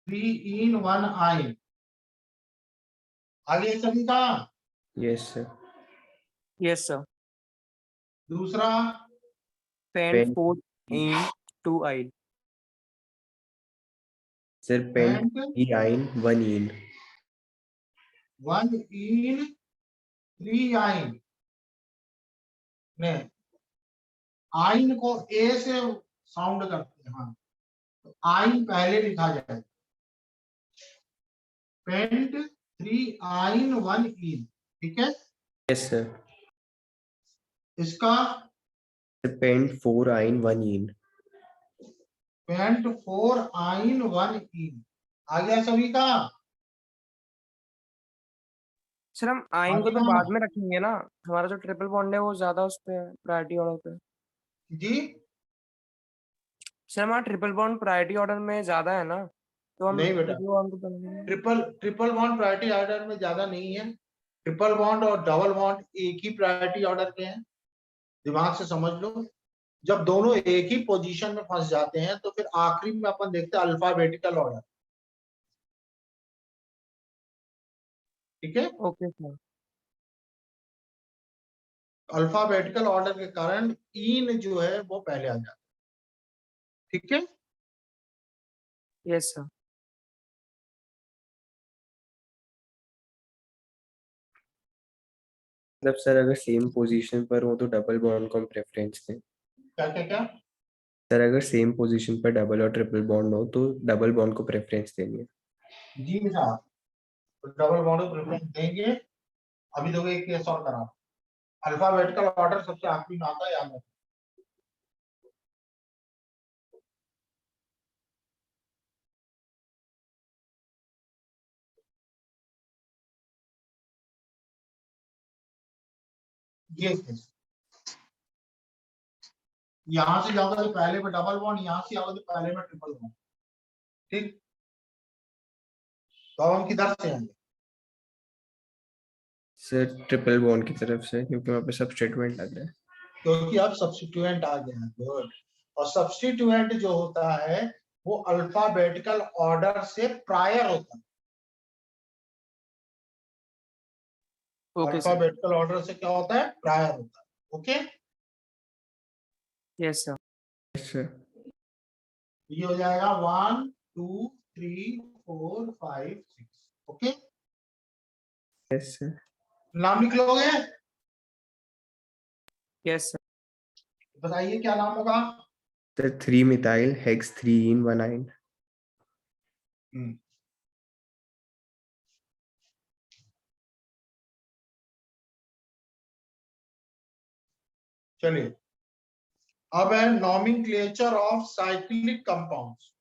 3 इन 1 आइन. आगे सभी का. Yes, sir. Yes, sir. दूसरा Pent 4-ene 2 ine. Sir, pent pent 3 ine 1 ene. 1 इन 3 आइन ने आइन को ए से साउंड करते हैं। हाँ, तो आइन पहले लिखा जाए, पेंट 3 आइन 1 इन, ठीक है। Yes, sir. इसका Sir, pent 4 ine 1 ene. Paint 4 आइन 1 इन आ गया सभी का। सर हम आइन को आगे तो ना बाद में रखेंगे ना, हमारा जो ट्रिपल बॉन्ड है वो ज्यादा उस पे प्रायोरिटी ऑर्डर पे। जी, सर हमारा ट्रिपल बॉन्ड प्रायोरिटी ऑर्डर में ज्यादा है ना, तो हम नहीं बेटा, ट्रिपल बॉन्ड को पहले। ट्रिपल बॉन्ड प्रायोरिटी ऑर्डर में ज्यादा नहीं है। ट्रिपल बॉन्ड और डबल बॉन्ड एक ही प्रायोरिटी ऑर्डर के हैं, दिमाग से समझ लो। जब दोनों एक ही पोजीशन में फंस जाते हैं तो फिर आखिरी में अपन देखते हैं अल्फाबेटिकल ऑर्डर, ठीक है। Okay sir. अल्फाबेटिकल ऑर्डर के कारण इन जो है वो पहले आ जाता है, ठीक है। Yes sir. मतलब सर अगर सेम पोजीशन पर हो तो डबल बॉन्ड को हम प्रेफरेंस दें। क्या क्या क्या? सर अगर सेम पोजीशन पर डबल और ट्रिपल बॉन्ड हो तो डबल बॉन्ड को प्रेफरेंस देंगे। जी साहब, तो डबल बॉन्ड को प्रेफरेंस देंगे। अभी देखो एक केस और करा, अल्फाबेटिकल ऑर्डर सबसे आखिरी में आता है, याद रखो। ये केस, यहां से जाओगे तो पहले में डबल बॉन्ड, यहां से आओगे तो पहले में ट्रिपल बॉन्ड, ठीक। तो अब हम किधर से आएंगे? सर ट्रिपल बॉन्ड की तरफ से, क्योंकि वहाँ पे सब्स्टिट्यूएंट लग रहा है। क्योंकि अब सब्स्टिट्यूएंट आ गया है, गुड। और सब्स्टिट्यूएंट जो होता है वो अल्फाबेटिकल ऑर्डर से प्रायर होता है। Okay sir. अल्फाबेटिकल ऑर्डर से क्या होता है? प्रायर होता है, ओके। Yes sir. सर ये हो जाएगा 1 2 3 4 5 6, ओके। Yes sir. नाम लिख लोगे? Yes sir. बताइए क्या नाम होगा? सर 3 मिथाइल हेक्स 3 इन 1 ine. चलिए, अब है नॉमेनक्लेचर ऑफ साइक्लिक कंपाउंड्स।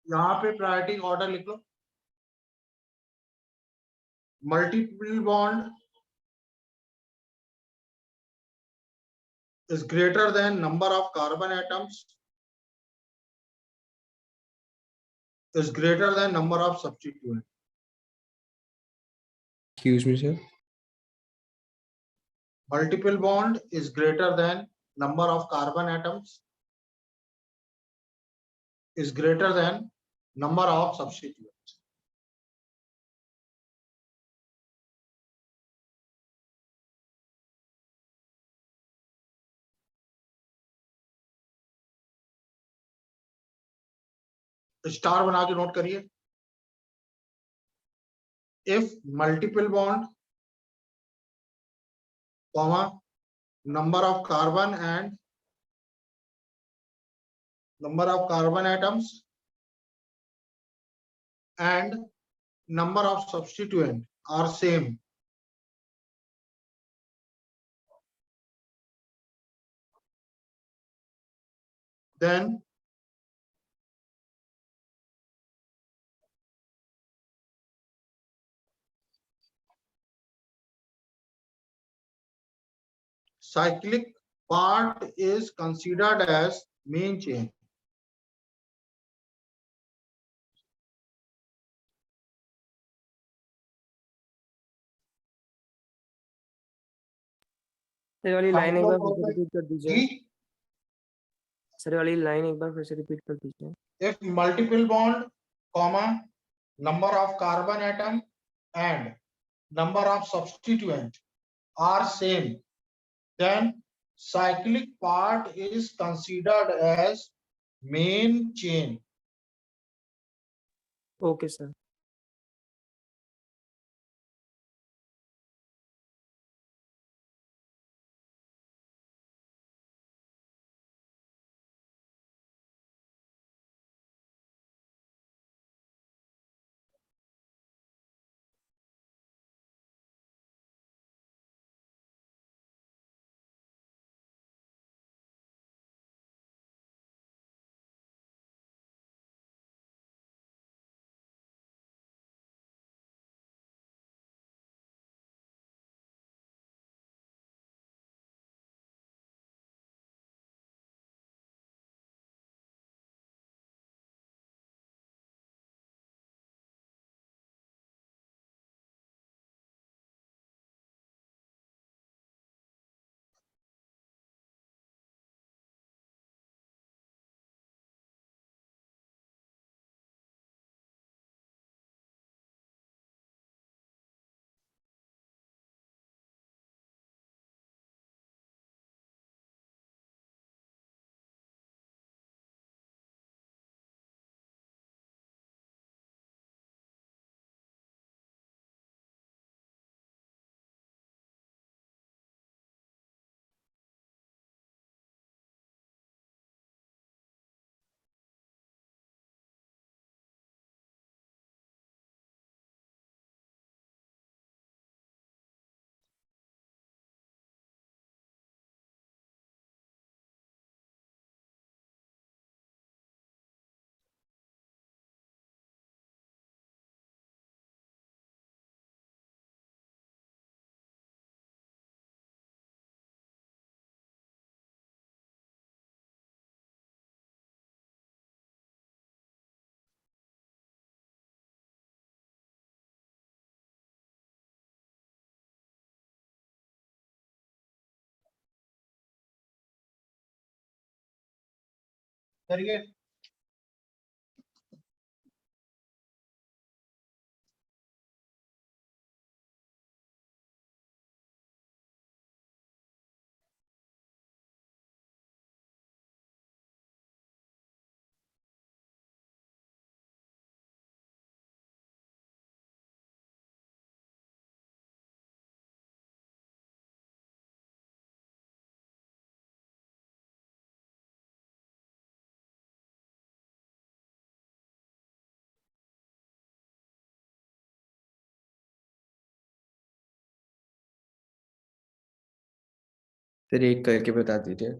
यहाँ पे प्रायोरिटी ऑर्डर लिख लो। Multiple bond is greater than number of carbon atoms is greater than number of substituent. Excuse me, sir. Multiple bond is greater than number of carbon atoms is greater than number of substituents. Star बना के नोट करिए। If multiple bond, comma, number of carbon and number of carbon atoms and number of substituent are same, then cyclic part is considered as main chain. Sir ये वाली लाइन एक बार फिर से साइक्लोप्रोपेन रिपीट कर दीजिए। जी, सर ये वाली लाइन एक बार फिर से रिपीट कर दीजिए। if multiple bond, comma, number of carbon atom and number of substituent are same, then cyclic part is considered as main chain. Okay sir. करिए। फिर एक करके बता दीजिए।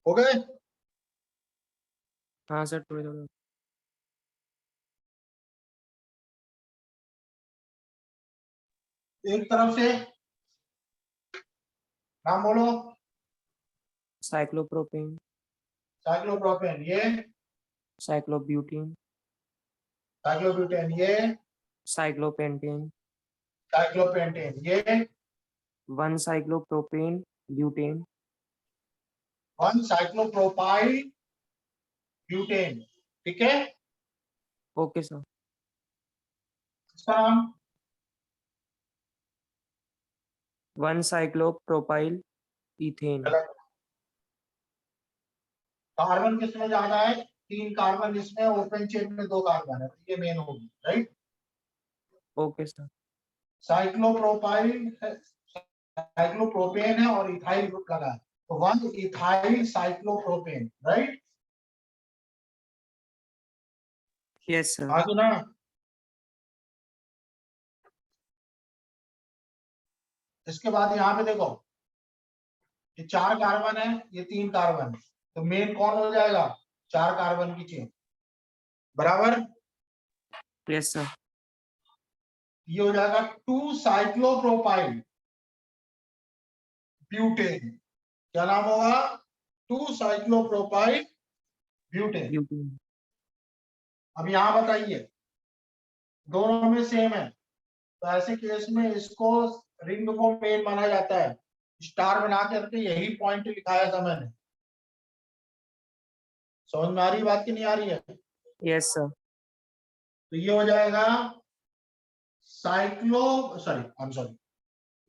हो गए? हाँ सर थोड़ी थोड़ी। एक तरफ से नाम बोलो। साइक्लोप्रोपेन, साइक्लोप्रोपेन ये, साइक्लोब्यूटेन, साइक्लोब्यूटेन ये, साइक्लोपेंटेन, साइक्लोपेंटेन ये, 1 साइक्लोप्रोपेन ब्यूटेन। 1 cyclopropyl butane. ठीक है, ओके सर। इसका नाम 1 cyclopropyl ethane. कार्बन किसमें ज्यादा है? 3 कार्बन इसमें, ओपन चेन में 2 कार्बन है, तो ये मेन होगी, right. Okay sir. Cyclopropyl cyclopropane है और इथाइल ग्रुप लगा है, तो 1 ethyl cyclopropane, right. Yes sir. आगे ना, इसके बाद यहाँ पे देखो, ये 4 कार्बन है, ये 3 कार्बन है, तो मेन कौन हो जाएगा? 4 कार्बन की चेन, बराबर। Yes sir. ये हो जाएगा 2 साइक्लोप्रोपाइल ब्यूटेन। क्या नाम होगा? 2 साइक्लोप्रोपाइल ब्यूटेन। Butane. अब यहां बताइए, दोनों में सेम है, तो ऐसे केस में इसको रिंग को मेन माना जाता है। स्टार बना करके यही पॉइंट लिखाया था मैंने। समझ में आ रही बात की नहीं आ रही है? Yes sir. तो ये हो जाएगा sorry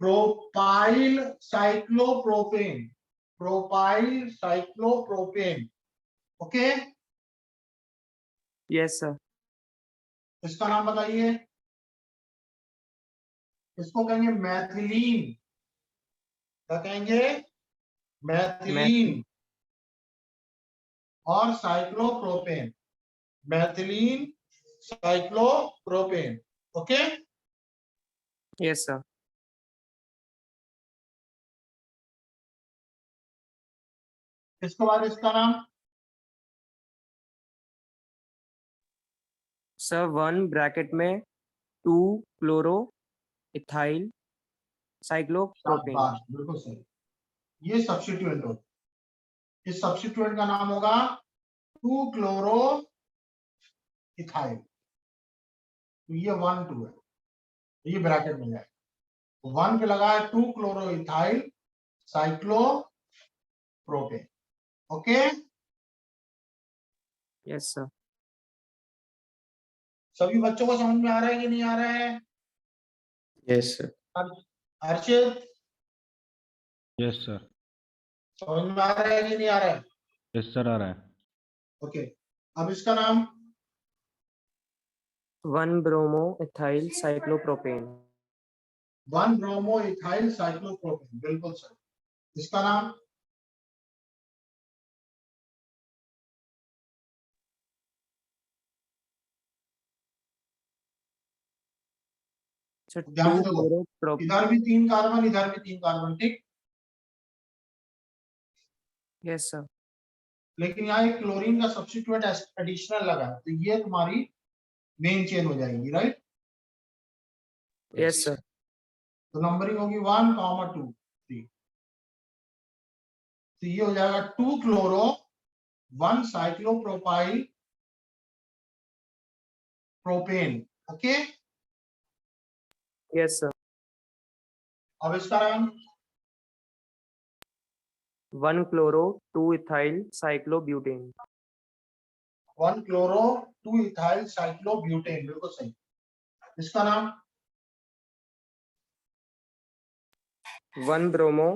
propyl cyclopropane, propyl cyclopropane. Okay, Yes sir. इसका नाम बताइए। इसको कहेंगे मैथिलीन। क्या कहेंगे? मैथिलीन और cyclopropane. मैथिलीन, cyclopropane. Okay, Yes sir. इसके बाद इसका नाम Sir 1 ब्रैकेट में 2 क्लोरो इथाइल साइक्लोप्रोपेन. शाबाश, बिल्कुल सही। ये सब्स्टिट्यूएंट हो, इस सब्स्टिट्यूएंट का नाम होगा 2 क्लोरो इथाइल। तो ये 1 2 है, तो ये ब्रैकेट में जाएगा। 1 पे लगा है 2 chloro ethyl cyclopropane. Okay, Yes sir. सभी बच्चों को समझ में आ रहा है कि नहीं आ रहा है? Yes sir. Archit, yes sir. समझ में आ रहा है कि नहीं आ रहा है? यस सर, आ रहा है। ओके, अब इसका नाम 1 bromo ethyl cyclopropane. 1 bromo ethyl cyclopropane, बिल्कुल सही। इसका नाम Sir ध्यान 2 से देखो, क्लोरो. इधर भी 3 कार्बन, इधर भी 3 कार्बन, ठीक। Yes sir. लेकिन यहाँ एक क्लोरीन का सब्स्टिट्यूएंट एडिशनल लगा है, तो ये तुम्हारी मेन चेन हो जाएगी, राइट। Yes sir. तो नंबरिंग होगी 1, 2, 3। तो ये हो जाएगा 2 chloro 1 cyclopropyl propane. Okay, Yes sir. अब इसका नाम 1 chloro 2 ethyl cyclobutane. 1 chloro 2 ethyl cyclobutane, बिल्कुल सही। इसका नाम 1 ब्रोमो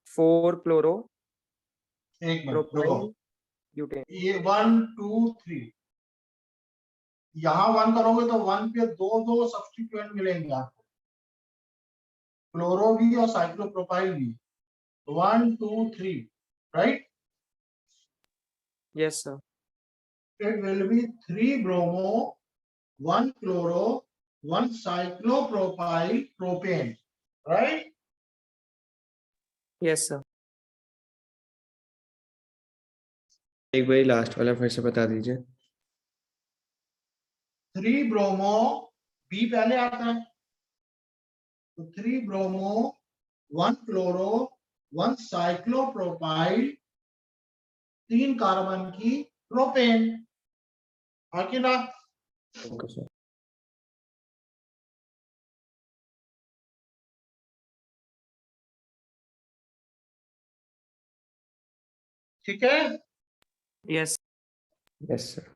4 क्लोरो एक मिनट देखो, प्रोपाइल ब्यूटेन. ये 1 2 3, यहाँ 1 करोगे तो 1 पे 2 सब्स्टिट्यूएंट मिलेंगे आपको, क्लोरो भी और साइक्लोप्रोपाइल भी। 1 2 3, right. Yes sir. It will be 3 bromo 1 chloro 1 cyclopropyl propane, right? Yes sir. एक बार लास्ट वाला फिर से बता दीजिए। 3 bromo, B पहले आता है, तो 3 bromo 1 chloro 1 cyclopropyl, 3 कार्बन की प्रोपेन। आगे ना, ओके सर। ठीक है। Yes. Yes sir.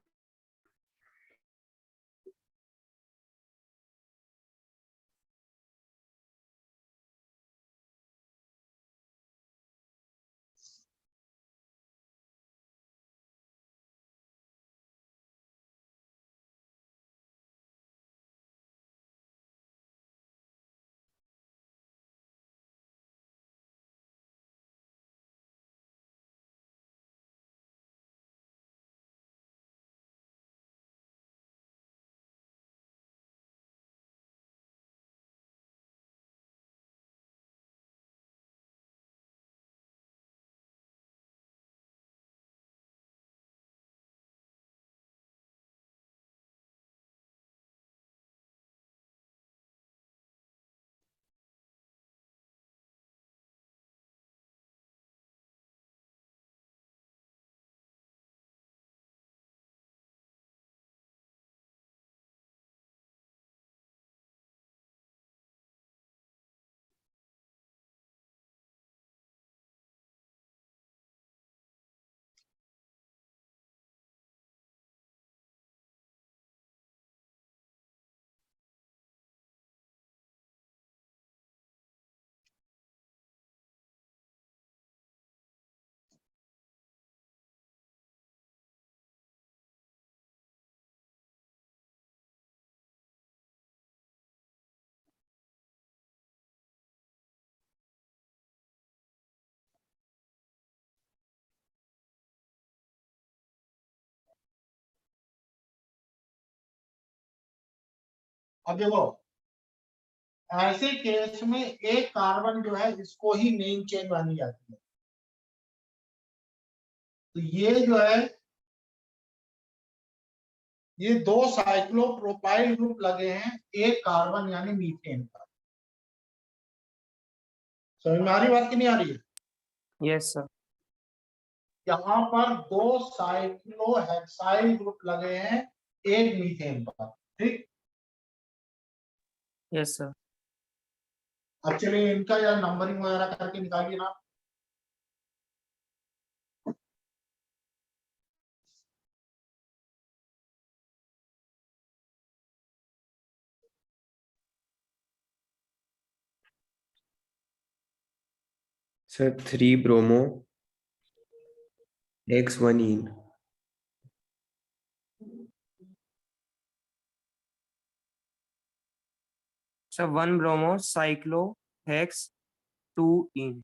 अब देखो, ऐसे केस में एक कार्बन जो है इसको ही नेम चेंज मानी जाती है। तो ये जो है, ये 2 साइक्लोप्रोपाइल ग्रुप लगे हैं एक कार्बन यानी मीथेन पर। समझ में आ रही बात कि नहीं आ रही है? Yes sir. यहाँ पर 2 साइक्लोहेक्साइल ग्रुप लगे हैं एक मीथेन पर। ठीक, यस सर। अब चलिए इनका या नंबरिंग वगैरह करके निकालिए ना। Sir, 3 bromo, X1ene. Sir 1 bromo cyclo hex 2 इन।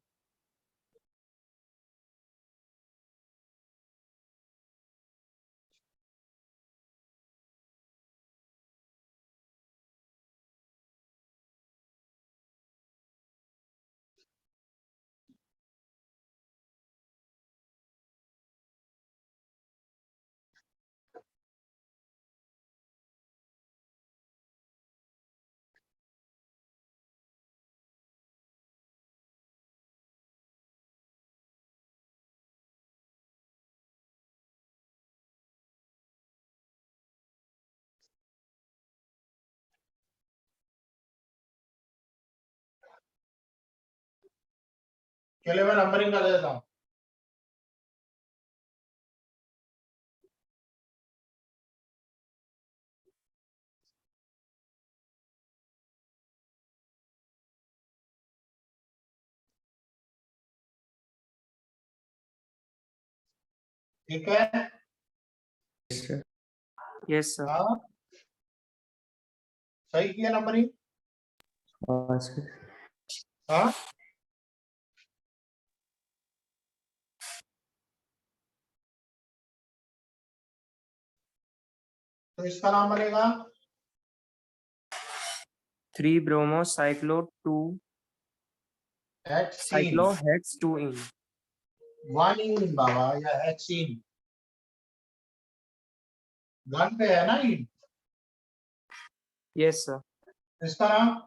चलिए मैं नंबरिंग कर देता हूँ। ठीक है, Yes, sir. Yes sir. हाँ सही किया नंबरिंग। Sir. हाँ, तो इसका नाम बनेगा 3 bromo cyclo 2 hexene, cyclo hex 2 इन। 1 इन बाबा, या हेक्सीन, 1 पे है ना इन। Yes sir. इसका नाम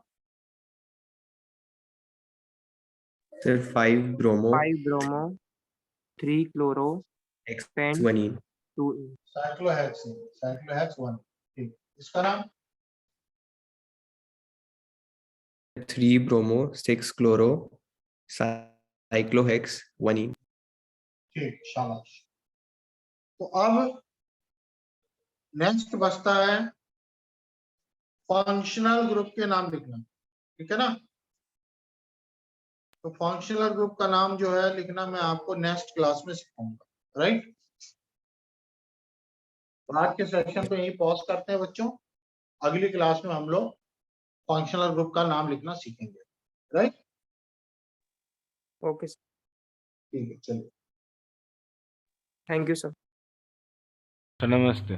Sir, 5 bromo, 5 bromo 3 chloro pent X1ene. 2 इन। Cyclohexene, cyclohex 1। ठीक, इसका नाम 3 bromo, 6 chloro, cyclohex 1ene. ठीक, शाबाश। तो अब नेक्स्ट बचता है फंक्शनल ग्रुप के नाम लिखना। ठीक है ना? तो फंक्शनल ग्रुप का नाम जो है लिखना मैं आपको नेक्स्ट क्लास में सिखाऊंगा। राइट, तो आज के सेक्शन को यहीं पॉज करते हैं बच्चों। अगली क्लास में हम लोग फंक्शनल ग्रुप का नाम लिखना सीखेंगे। Right, okay sir. ठीक है, चलिए। Thank you sir. सर नमस्ते।